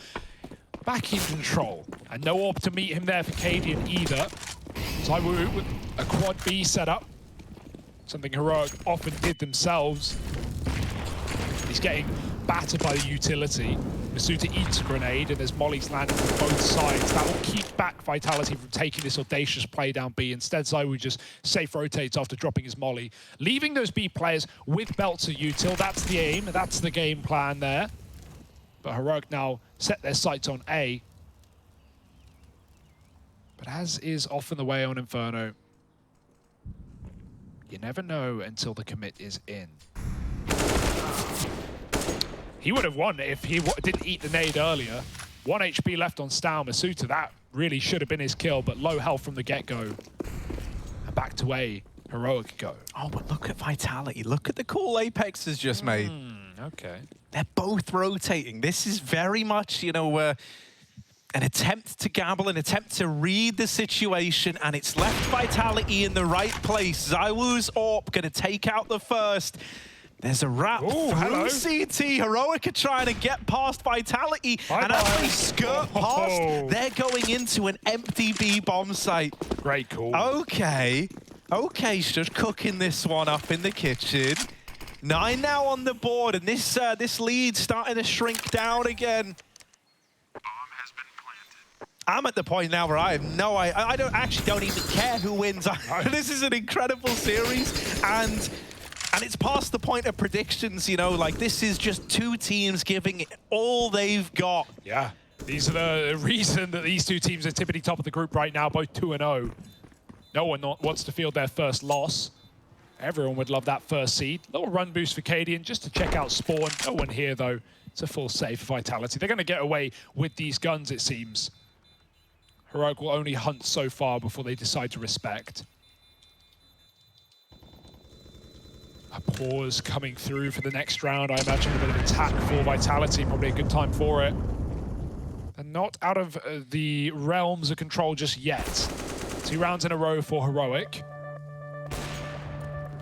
back in control, and no AWP to meet him there for Cadian either. ZywOo with a quad B setup, something Heroic often did themselves. He's getting battered by the utility. Masuta eats a grenade, and there's mollies landing from both sides. That will keep back Vitality from taking this audacious play down B. Instead, ZywOo just safe rotates after dropping his molly, leaving those B players with belts of util. That's the aim, that's the game plan there. But Heroic now set their sights on A. But as is often the way on Inferno, you never know until the commit is in. He would have won if he didn't eat the nade earlier. 1 HP left on Stau. Masuta, that really should have been his kill, but low health from the get-go. And back to A, Heroic go. Oh, but look at Vitality. Look at the call Apex has just made. Okay. They're both rotating. This is very much, you know, an attempt to gamble, an attempt to read the situation, and it's left Vitality in the right place. ZywOo's AWP going to take out the first. There's a wrap hello. through CT. Heroic are trying to get past Vitality. Bye-bye. And as they skirt past, Oh. they're going into an empty B bomb site. Great call. Okay. Okay, just cooking this one up in the kitchen. 9 now on the board, and this lead starting to shrink down again. I'm at the point now where I have no idea. I don't even care who wins. This is an incredible series, and it's past the point of predictions, you know, like this is just two teams giving it all they've got. Yeah, these are the reason that these two teams are typically top of the group right now, both 2-0. No one wants to field their first loss. Everyone would love that first seed. Little run boost for Cadian just to check out Spawn. No one here though. It's a full save for Vitality. They're going to get away with these guns, it seems. Heroic will only hunt so far before they decide to respect. A pause coming through for the next round. I imagine a bit of attack for Vitality. Probably a good time for it. They're not out of the realms of control just yet. 2 rounds in a row for Heroic.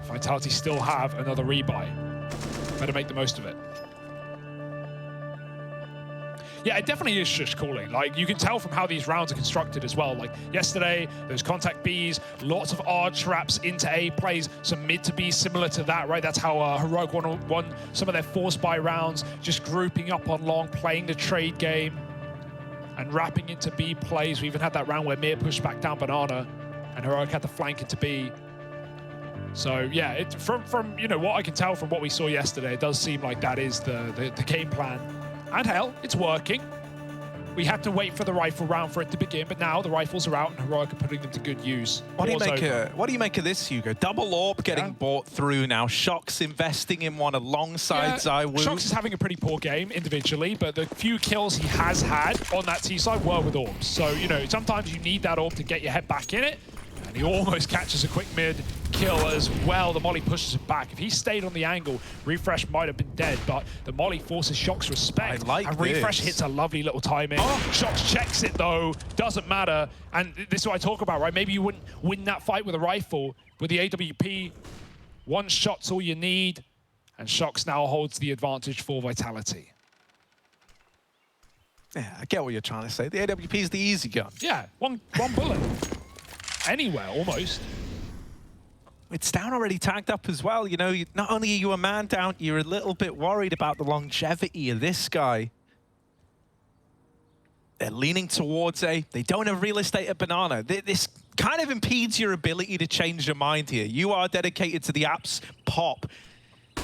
Vitality still have another rebuy. Better make the most of it. Yeah, it definitely is shush calling. Like, you can tell from how these rounds are constructed as well. Like, yesterday, those contact Bs, lots of odd traps into A plays, some mid to B similar to that, right? That's how Heroic won some of their force buy rounds, just grouping up on long, playing the trade game, and wrapping into B plays. We even had that round where Mir pushed back down Banana, and Heroic had the flank into B. So yeah, from you know what I can tell from what we saw yesterday, it does seem like that is the game plan. And hell, it's working. We had to wait for the rifle round for it to begin, but now the rifles are out and Heroic are putting them to good use. What do you make of this, Hugo? Double AWP getting bought through now. Shox investing in one alongside ZywOo. Shox is having a pretty poor game individually, but the few kills he has had on that T side were with AWPs. So, you know, sometimes you need that AWP to get your head back in it. And he almost catches a quick mid kill as well. The molly pushes him back. If he stayed on the angle, Refresh might have been dead, but the molly forces Shox respect. And Refresh hits a lovely little timing. Shox checks it though, doesn't matter. And this is what I talk about, right? Maybe you wouldn't win that fight with a rifle. With the AWP, one shot's all you need. And Shox now holds the advantage for Vitality. Yeah, I get what you're trying to say. The AWP is the easy gun. Yeah, one bullet. Anywhere, almost. It's down already tagged up as well. You know, not only are you a man down, you're a little bit worried about the longevity of this guy. They're leaning towards A. They don't have real estate at Banana. This kind of impedes your ability to change your mind here. You are dedicated to the apps pop.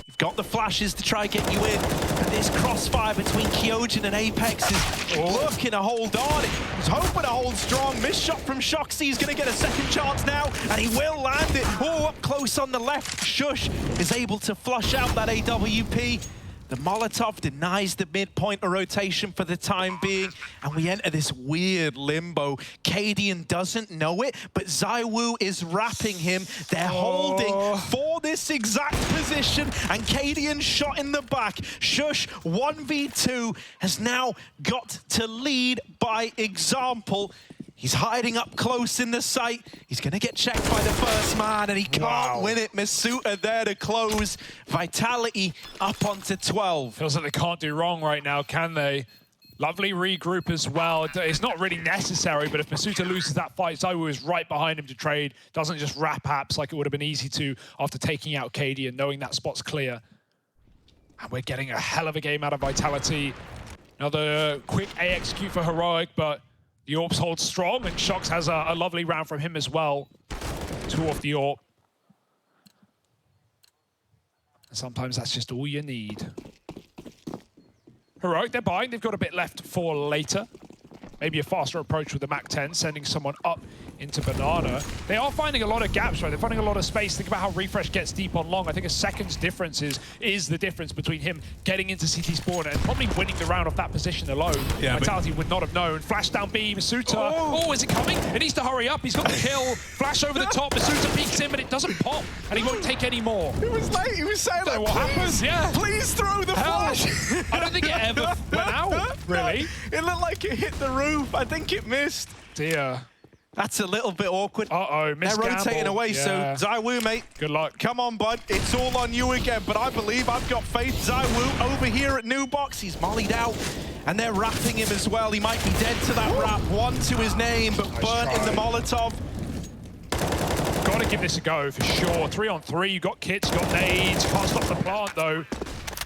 You've got the flashes to try and get you in, but this crossfire between Kyojin and Apex is looking to hold on. He's hoping to hold strong. Missed shot from Shoxy. He's going to get a second chance now, and he will land it. Oh, up close on the left. Shush is able to flush out that AWP. The Molotov denies the midpoint of rotation for the time being, and we enter this weird limbo. Cadian doesn't know it, but ZywOo is wrapping him. They're holding for this exact position, and Cadian shot in the back. Shush, 1v2, has now got to lead by example. He's hiding up close in the site. He's going to get checked by the first man, and he can't win it. Masuta there to close. Vitality up onto 12. Feels like they can't do wrong right now, can they? Lovely regroup as well. It's not really necessary, but if Masuta loses that fight, ZywOo is right behind him to trade. Doesn't just wrap apps like it would have been easy to after taking out Cadian, knowing that spot's clear. And we're getting a hell of a game out of Vitality. Another quick A execute for Heroic, but the AWPs hold strong, and Shox has a lovely round from him as well. 2 off the AWP. Sometimes that's just all you need. Heroic, they're buying. They've got a bit left for later. Maybe a faster approach with the MAC-10, sending someone up into Banana. They are finding a lot of gaps, right? They're finding a lot of space. Think about how Refresh gets deep on long. I think a second's difference is the difference between him getting into CT spawn and probably winning the round off that position alone. Yeah, Vitality would not have known. Flash down B, Masuta. Oh, is it coming? It needs to hurry up. He's got the kill. Flash over the top. Masuta peeks in, but it doesn't pop, and he won't take any more. It was late. He was saying, like, what happened? Yeah. Please throw the flash. I don't think it ever went out, really. It looked like it hit the roof. I think it missed. Dear. That's a little bit awkward. Uh-oh, They're rotating away, yeah. so Zywoo, mate. Good luck. Come on, bud. It's all on you again, but I believe I've got faith. Zywoo over here at New Box. He's mollied out, and they're wrapping him as well. He might be dead to that wrap. One to his name, but Nice burnt in the Molotov. Got to give this a go for sure. 3-on-3, you got kits, you got nades. Can't stop the plant, though.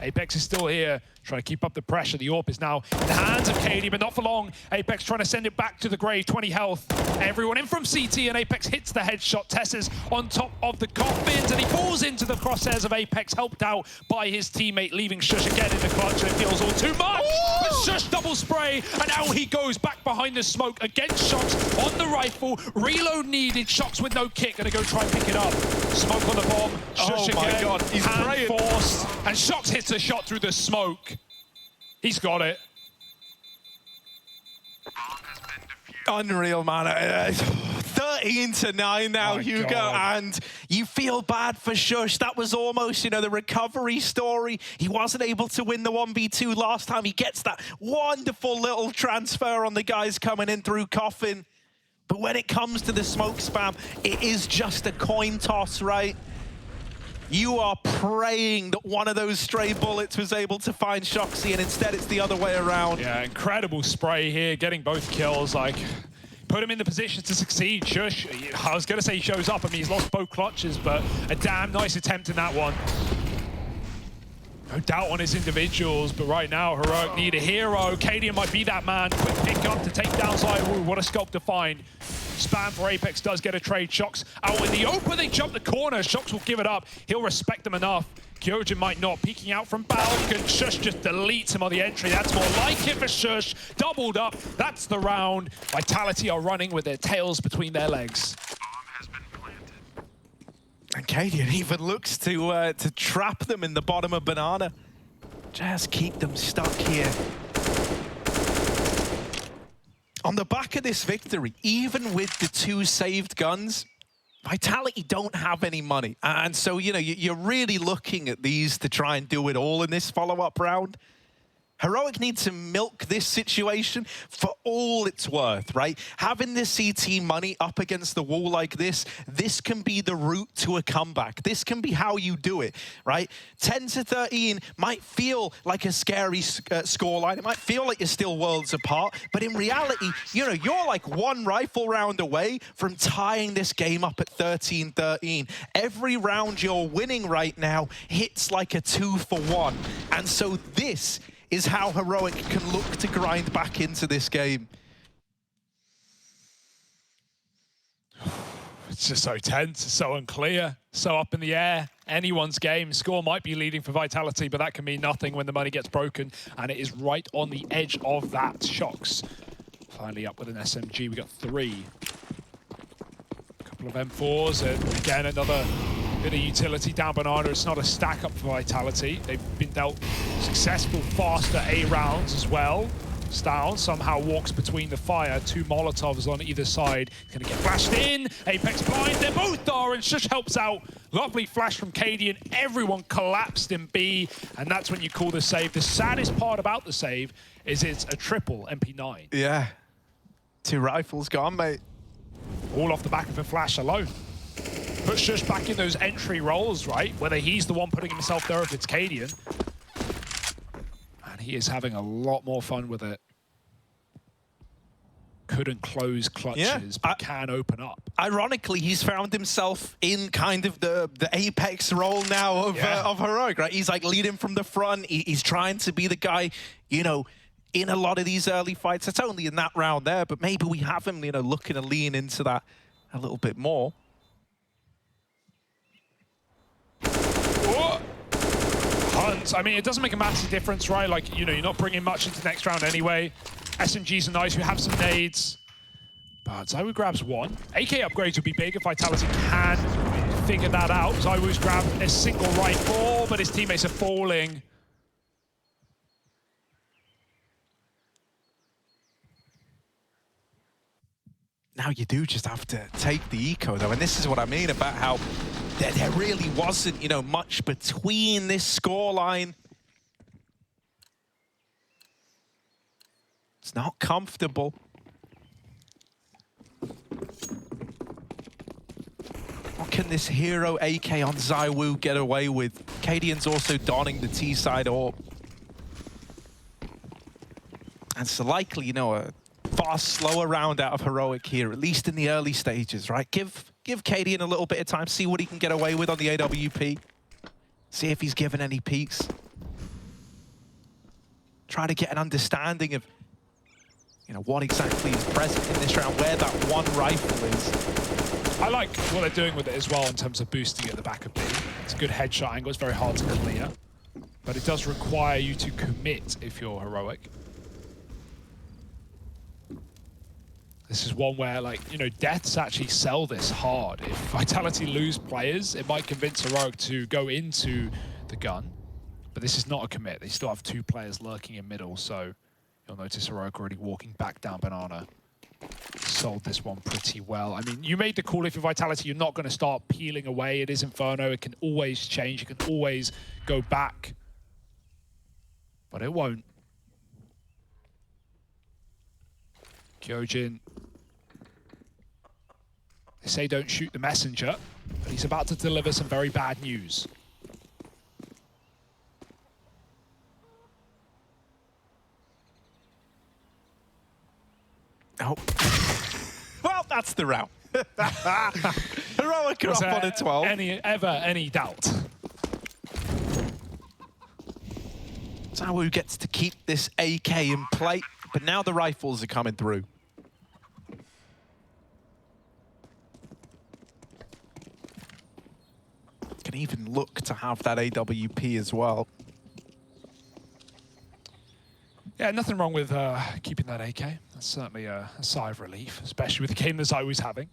Apex is still here, trying to keep up the pressure. The AWP is now in the hands of KD, but not for long. Apex trying to send it back to the grave, 20 health. Everyone in from CT, and Apex hits the headshot. Tess is on top of the coffins, and he falls into the crosshairs of Apex, helped out by his teammate, leaving Shush again in the clutch, and it feels all too much. But Shush double spray, and out he goes back behind the smoke against Shocks on the rifle. Reload needed. Shocks with no kick, gonna go try and pick it up. Smoke on the bomb. Shush again. My God, he's hand forced, and Shocks hits a shot through the smoke. He's got it. Unreal, man. 13-9 now, Hugo, God. and you feel bad for Shush. That was almost, the recovery story. He wasn't able to win the 1v2 last time. He gets that wonderful little transfer on the guys coming in through Coffin. But when it comes to the smoke spam, it is just a coin toss, right? You are praying that one of those stray bullets was able to find Shoxy, and instead it's the other way around. Yeah, incredible spray here, getting both kills. Like, put him in the position to succeed. Shush, I was going to say he shows up. I mean, he's lost both clutches, but a damn nice attempt in that one. No doubt on his individuals, but right now, Heroic need a hero. Cadian might be that man. Quick pick up to take down Zywoo. What a scope to find. Spam for Apex does get a trade. Shocks out in the open. They jump the corner. Shocks will give it up. He'll respect them enough. Kyojin might not. Peeking out from Balkan. Shush just deletes him on the entry. That's more like it for Shush. Doubled up. That's the round. Vitality are running with their tails between their legs. And Cadian even looks to trap them in the bottom of Banana. Just keep them stuck here. On the back of this victory, even with the 2 saved guns, Vitality don't have any money. And so, you're really looking at these to try and do it all in this follow-up round. Heroic needs to milk this situation for all it's worth, right? Having the CT money up against the wall like this can be the route to a comeback. This can be how you do it, right? 10-13 might feel like a scary scoreline. It might feel like you're still worlds apart, but in reality, you're like one rifle round away from tying this game up at 13-13. Every round you're winning right now hits like a 2-for-1. And so this is how Heroic can look to grind back into this game. It's just so tense, so unclear, so up in the air. Anyone's game. Score might be leading for Vitality, but that can mean nothing when the money gets broken, and it is right on the edge of that. Shocks finally up with an SMG. We got 3. A couple of M4s, and again, another bit of utility down Banana. It's not a stack up for Vitality. They've been dealt successful, faster A rounds as well. Down somehow walks between the fire. 2 Molotovs on either side. He's gonna get flashed in. Apex blind. They both are, and Shush helps out. Lovely flash from Cadian. Everyone collapsed in B, and that's when you call the save. The saddest part about the save is it's a triple MP9. Yeah. 2 rifles gone, mate. All off the back of a flash alone. Put Shush back in those entry roles, right? Whether he's the one putting himself there, if it's Cadian. And he is having a lot more fun with it. Couldn't close clutches, but can open up. Ironically, he's found himself in kind of the Apex role now of Heroic, right? He's like leading from the front. He's trying to be the guy, in a lot of these early fights. It's only in that round there, but maybe we have him, looking to lean into that a little bit more. Hunt. I mean, it doesn't make a massive difference, right? Like, you're not bringing much into the next round anyway. SMGs are nice. We have some nades. But Zywoo grabs 1. AK upgrades would be big if Vitality can figure that out. Zywoo's grabbed a single rifle, but his teammates are falling. Now you do just have to take the eco, though. And this is what I mean about how there really wasn't, much between this scoreline. It's not comfortable. What can this hero AK on ZywOo get away with? Cadian's also donning the T-side AWP. And so likely, you know, a far slower round out of Heroic here, at least in the early stages, right? Give Cadian a little bit of time, see what he can get away with on the AWP. See if he's given any peeks. Try to get an understanding of, you know, what exactly is present in this round, where that one rifle is. I like what they're doing with it as well in terms of boosting at the back of B. It's a good headshot angle, it's very hard to clear. But it does require you to commit if you're Heroic. This is one where, like, you know, deaths actually sell this hard. If Vitality lose players, it might convince Heroic to go into the gun. But this is not a commit. They still have 2 players lurking in middle, so you'll notice Heroic already walking back down Banana. Sold this one pretty well. I mean, you made the call if you're Vitality, you're not going to start peeling away. It is Inferno. It can always change. It can always go back. But it won't. Kyojin. They say don't shoot the messenger, but he's about to deliver some very bad news. Oh. Well, that's the round. Heroic are up on a 12. Any doubt? ZywOo gets to keep this AK in play, but now the rifles are coming through. Can even look to have that AWP as well. Yeah, nothing wrong with keeping that AK. That's certainly a sigh of relief, especially with the game that ZywOo's having.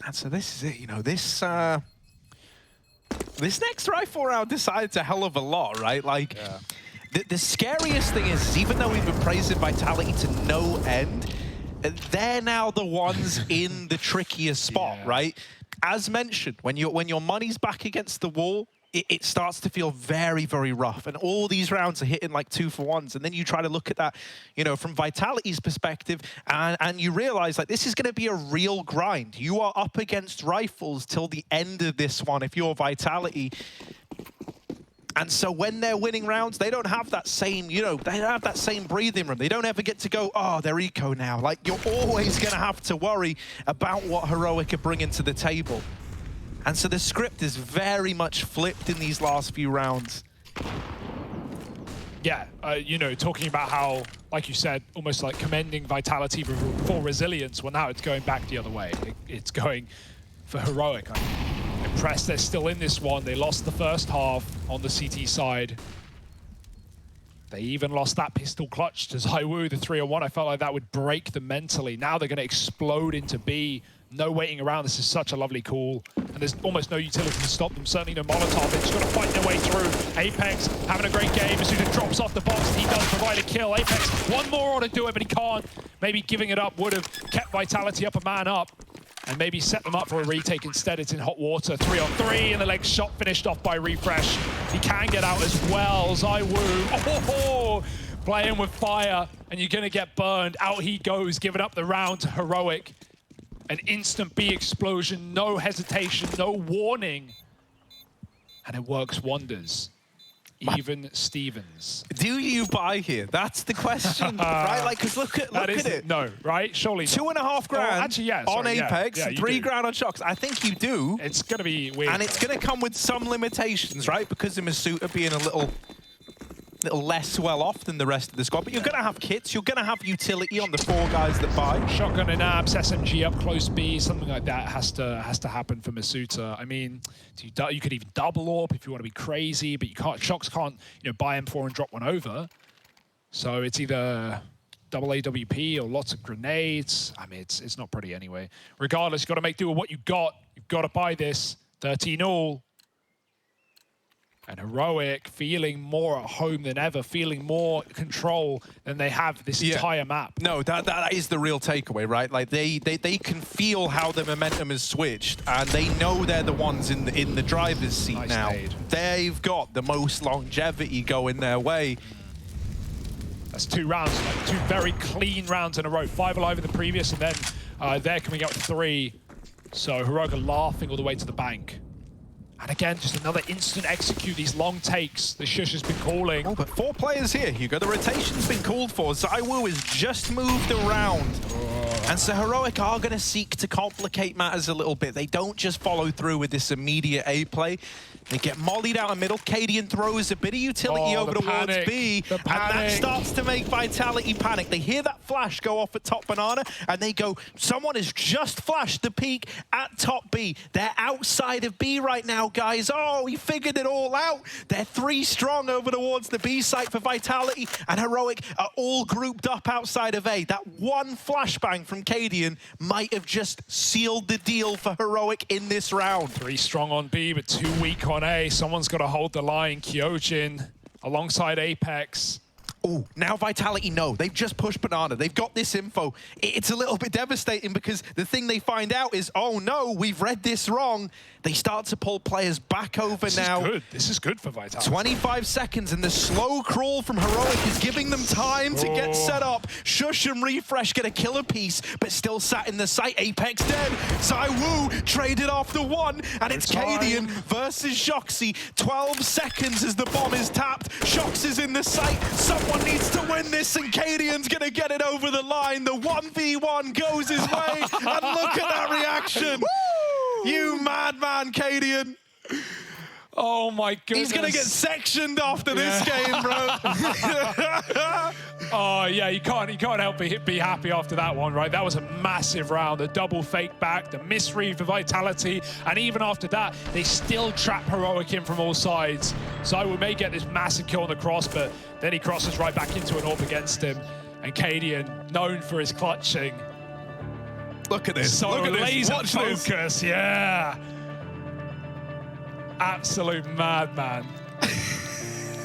And so this is it, you know, this next rifle round decides a hell of a lot, right? Like, yeah. The scariest thing is, even though we've been praising Vitality to no end, they're now the ones in the trickiest spot, yeah. Right? As mentioned, when your money's back against the wall, it starts to feel very, very rough. And all these rounds are hitting like 2-for-1s. And then you try to look at that, you know, from Vitality's perspective, and you realize, like, this is going to be a real grind. You are up against rifles till the end of this one if you're Vitality. And so when they're winning rounds, they don't have that same, you know, they don't have that same breathing room. They don't ever get to go, oh, they're eco now. Like, you're always going to have to worry about what Heroic are bringing to the table. And so the script is very much flipped in these last few rounds. Yeah, you know, talking about how, like you said, almost like commending Vitality for resilience. Well, now it's going back the other way. It's going for Heroic. I'm impressed they're still in this one. They lost the first half on the CT side. They even lost that pistol clutch to ZywOo, the 3-on-1. I felt like that would break them mentally. Now they're going to explode into B. No waiting around. This is such a lovely call. And there's almost no utility to stop them. Certainly no Molotov. They've just got to fight their way through. Apex having a great game. As soon as he drops off the box, he does provide a kill. Apex, one more ought to do it, but he can't. Maybe giving it up would have kept Vitality up, a man up, and maybe set them up for a retake. Instead, it's in hot water. 3-on-3, and the leg shot finished off by Refresh. He can get out as well. ZywOo, playing with fire, and you're going to get burned. Out he goes, giving up the round to Heroic. An instant B explosion, no hesitation, no warning. And it works wonders. Even Stevens. Do you buy here? That's the question, right? Like, because look at it. No, right? Surely not. $2.5 grand actually, yeah, on Apex, yeah, $3 grand on Shocks. I think you do. It's going to be weird. And it's going to come with some limitations, right? Because of Masuta being a little less well off than the rest of the squad. But you're going to have kits. You're going to have utility on the 4 guys that buy. Shotgun and abs, SMG up close B, something like that has to happen for Masuta. I mean, you could even double AWP if you want to be crazy, but you can't. Shocks can't, you know, buy M4 and drop one over. So it's either double AWP or lots of grenades. I mean, it's not pretty anyway. Regardless, you've got to make do with what you got. You've got to buy this. 13 all. And Heroic feeling more at home than ever, feeling more control than they have this entire map. No, that is the real takeaway, right? Like they can feel how the momentum has switched, and they know they're the ones in the driver's seat now. Nade. They've got the most longevity going their way. That's 2 rounds, like 2 very clean rounds in a row. 5 alive in the previous, and then they're coming out with 3. So Heroic are laughing all the way to the bank. And again, just another instant execute, these long takes the Shush has been calling. Oh, but 4 players here, Hugo. The rotation's been called for. ZywOo has just moved around. And so Heroic are going to seek to complicate matters a little bit. They don't just follow through with this immediate A play. They get mollied out in middle. Cadian throws a bit of utility over towards B. And that starts to make Vitality panic. They hear that flash go off at top banana, and they go, someone has just flashed the peak at top B. They're outside of B right now, guys. Oh, he figured it all out. They're 3 strong over towards the B site for Vitality, and Heroic are all grouped up outside of A. That one flashbang from Cadian might have just sealed the deal for Heroic in this round. 3 strong on B, but 2 weak on A. Someone's got to hold the line. Kyojin alongside Apex. Oh, now Vitality know. They've just pushed Banana. They've got this info. It's a little bit devastating because the thing they find out is, oh no, we've read this wrong. They start to pull players back over now. This is good. This is good for Vitality. 25 seconds, and the slow crawl from Heroic is giving them time to get set up. Shush and Refresh get a killer piece, but still sat in the site. Apex dead. ZywOo traded off the 1, and it's Cadian versus Shoxy. 12 seconds as the bomb is tapped. Shox is in the site. Someone needs to win this, and Cadian's gonna get it over the line. The 1v1 goes his way, and look at that reaction. You madman, Cadian. Oh my goodness. He's gonna get sectioned after this game, bro. Oh yeah, you can't help but be happy after that one, right? That was a massive round. The double fake back, the misread for Vitality, and even after that, they still trap Heroic in from all sides. ZywOo may get this massive kill on the cross, but then he crosses right back into an AWP against him. And Cadian, known for his clutching. Look at this. So Look at this. laser Watch focus, this. yeah. Absolute madman.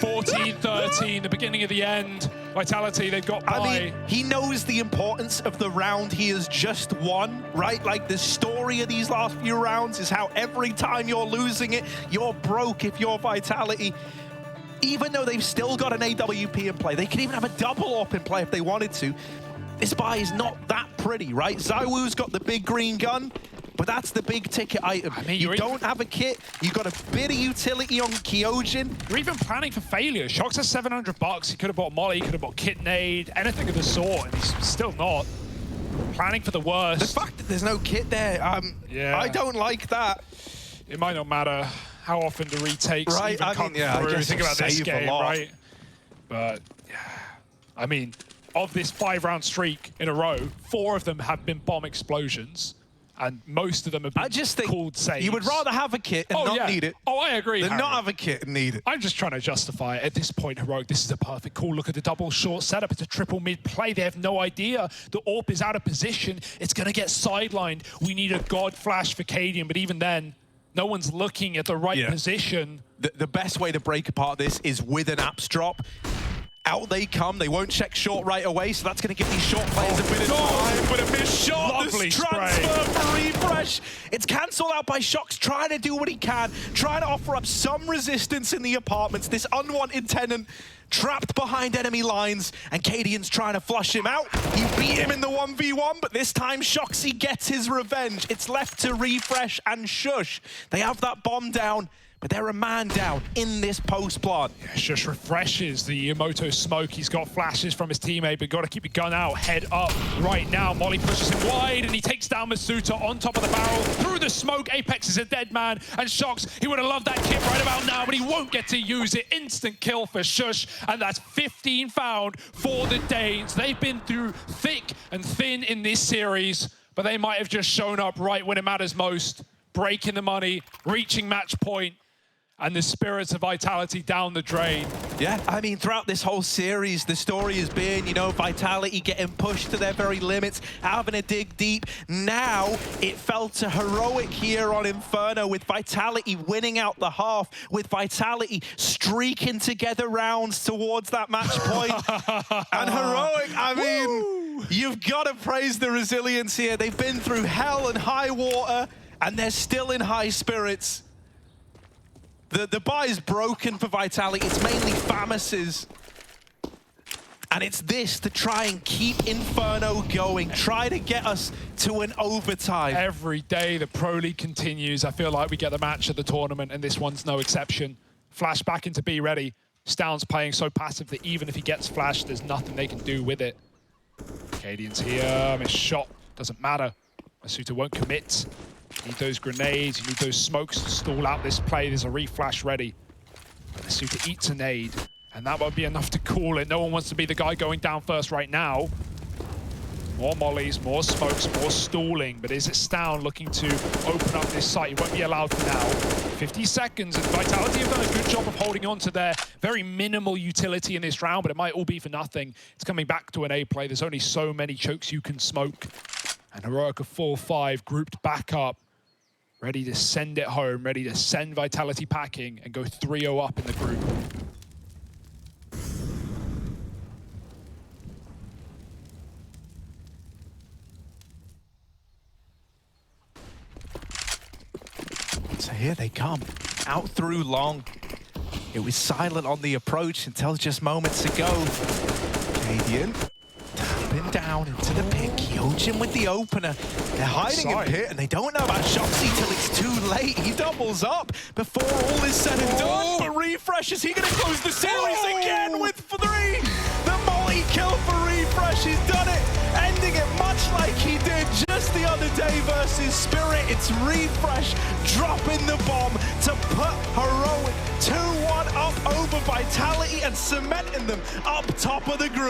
14-13, the beginning of the end. Vitality, they've got by. I mean, he knows the importance of the round he has just won, right? Like, the story of these last few rounds is how every time you're losing it, you're broke if you're Vitality. Even though they've still got an AWP in play, they could even have a double AWP in play if they wanted to. This buy is not that pretty, right? ZywOo's got the big green gun, but that's the big ticket item. I mean, you don't have a kit, you got a bit of utility on Kyojin. You're even planning for failure. Shox has $700. He could have bought Molly, he could have bought Kit Nade, anything of the sort, and he's still not. Planning for the worst. The fact that there's no kit there, yeah. I don't like that. It might not matter how often the retakes even come through. I guess think about this game, a lot. right? But, yeah. I mean, of this 5-round streak in a row, 4 of them have been bomb explosions, and most of them have been called saves. You would rather have a kit and not need it. Oh, I agree, than Harry. not have a kit and need it. I'm just trying to justify it. At this point, Heroic, this is a perfect call. Look at the double short setup. It's a triple mid play. They have no idea. The AWP is out of position. It's going to get sidelined. We need a god flash for Cadian, but even then, no one's looking at the right position. The best way to break apart this is with an apps drop. Out they come. They won't check short right away, so that's going to give these short players a bit of time. But a missed shot. Lovely this transfer for Refresh. It's cancelled out by Shox, trying to do what he can, trying to offer up some resistance in the apartments. This unwanted tenant trapped behind enemy lines, and Cadian's trying to flush him out. He beat him in the 1v1, but this time Shoxy gets his revenge. It's left to Refresh and Shush. They have that bomb down, but they're a man down in this post plant. Yeah, Shush refreshes the Emoto smoke. He's got flashes from his teammate, but got to keep your gun out, head up right now. Molly pushes him wide, and he takes down Masuta on top of the barrel. Through the smoke, Apex is a dead man, and Shox, he would have loved that kit right about now, but he won't get to use it. Instant kill for Shush, and that's 15 found for the Danes. They've been through thick and thin in this series, but they might have just shown up right when it matters most, breaking the money, reaching match point. and the spirits of Vitality down the drain. Yeah, I mean, throughout this whole series, the story has been, you know, Vitality getting pushed to their very limits, having to dig deep. Now, it fell to Heroic here on Inferno, with Vitality winning out the half, with Vitality streaking together rounds towards that match point. And Heroic, I mean, you've got to praise the resilience here. They've been through hell and high water, and they're still in high spirits. The bar is broken for Vitality. It's mainly Famus's. And it's this to try and keep Inferno going, try to get us to an overtime. Every day the Pro League continues. I feel like we get the match at the tournament, and this one's no exception. Flash back into B ready. Stound's playing so passive that even if he gets flashed, there's nothing they can do with it. Cadian's here, missed shot, doesn't matter. Masuta won't commit. You need those grenades, you need those smokes to stall out this play. There's a reflash ready. Masuta eats a nade, and that won't be enough to call it. No one wants to be the guy going down first right now. More mollies, more smokes, more stalling, but is it Stound looking to open up this site? He won't be allowed for now. 50 seconds, and Vitality have done a good job of holding on to their very minimal utility in this round, but it might all be for nothing. It's coming back to an A play. There's only so many chokes you can smoke. And Heroic of 4-5 grouped back up, ready to send it home, ready to send Vitality packing and go 3-0 up in the group. So here they come, out through long. It was silent on the approach until just moments ago. Cadian tapping down into the pick. Kyojin with the opener. They're hiding in pit, and they don't know about Shoxy till it's too late. He doubles up before all is said and done. But Refresh, is he going to close the series again with 3? The multi-kill for Refresh, he's done it. Ending it much like he did just the other day versus Spirit. It's Refresh dropping the bomb to put Heroic 2-1 up over Vitality and cementing them up top of the group.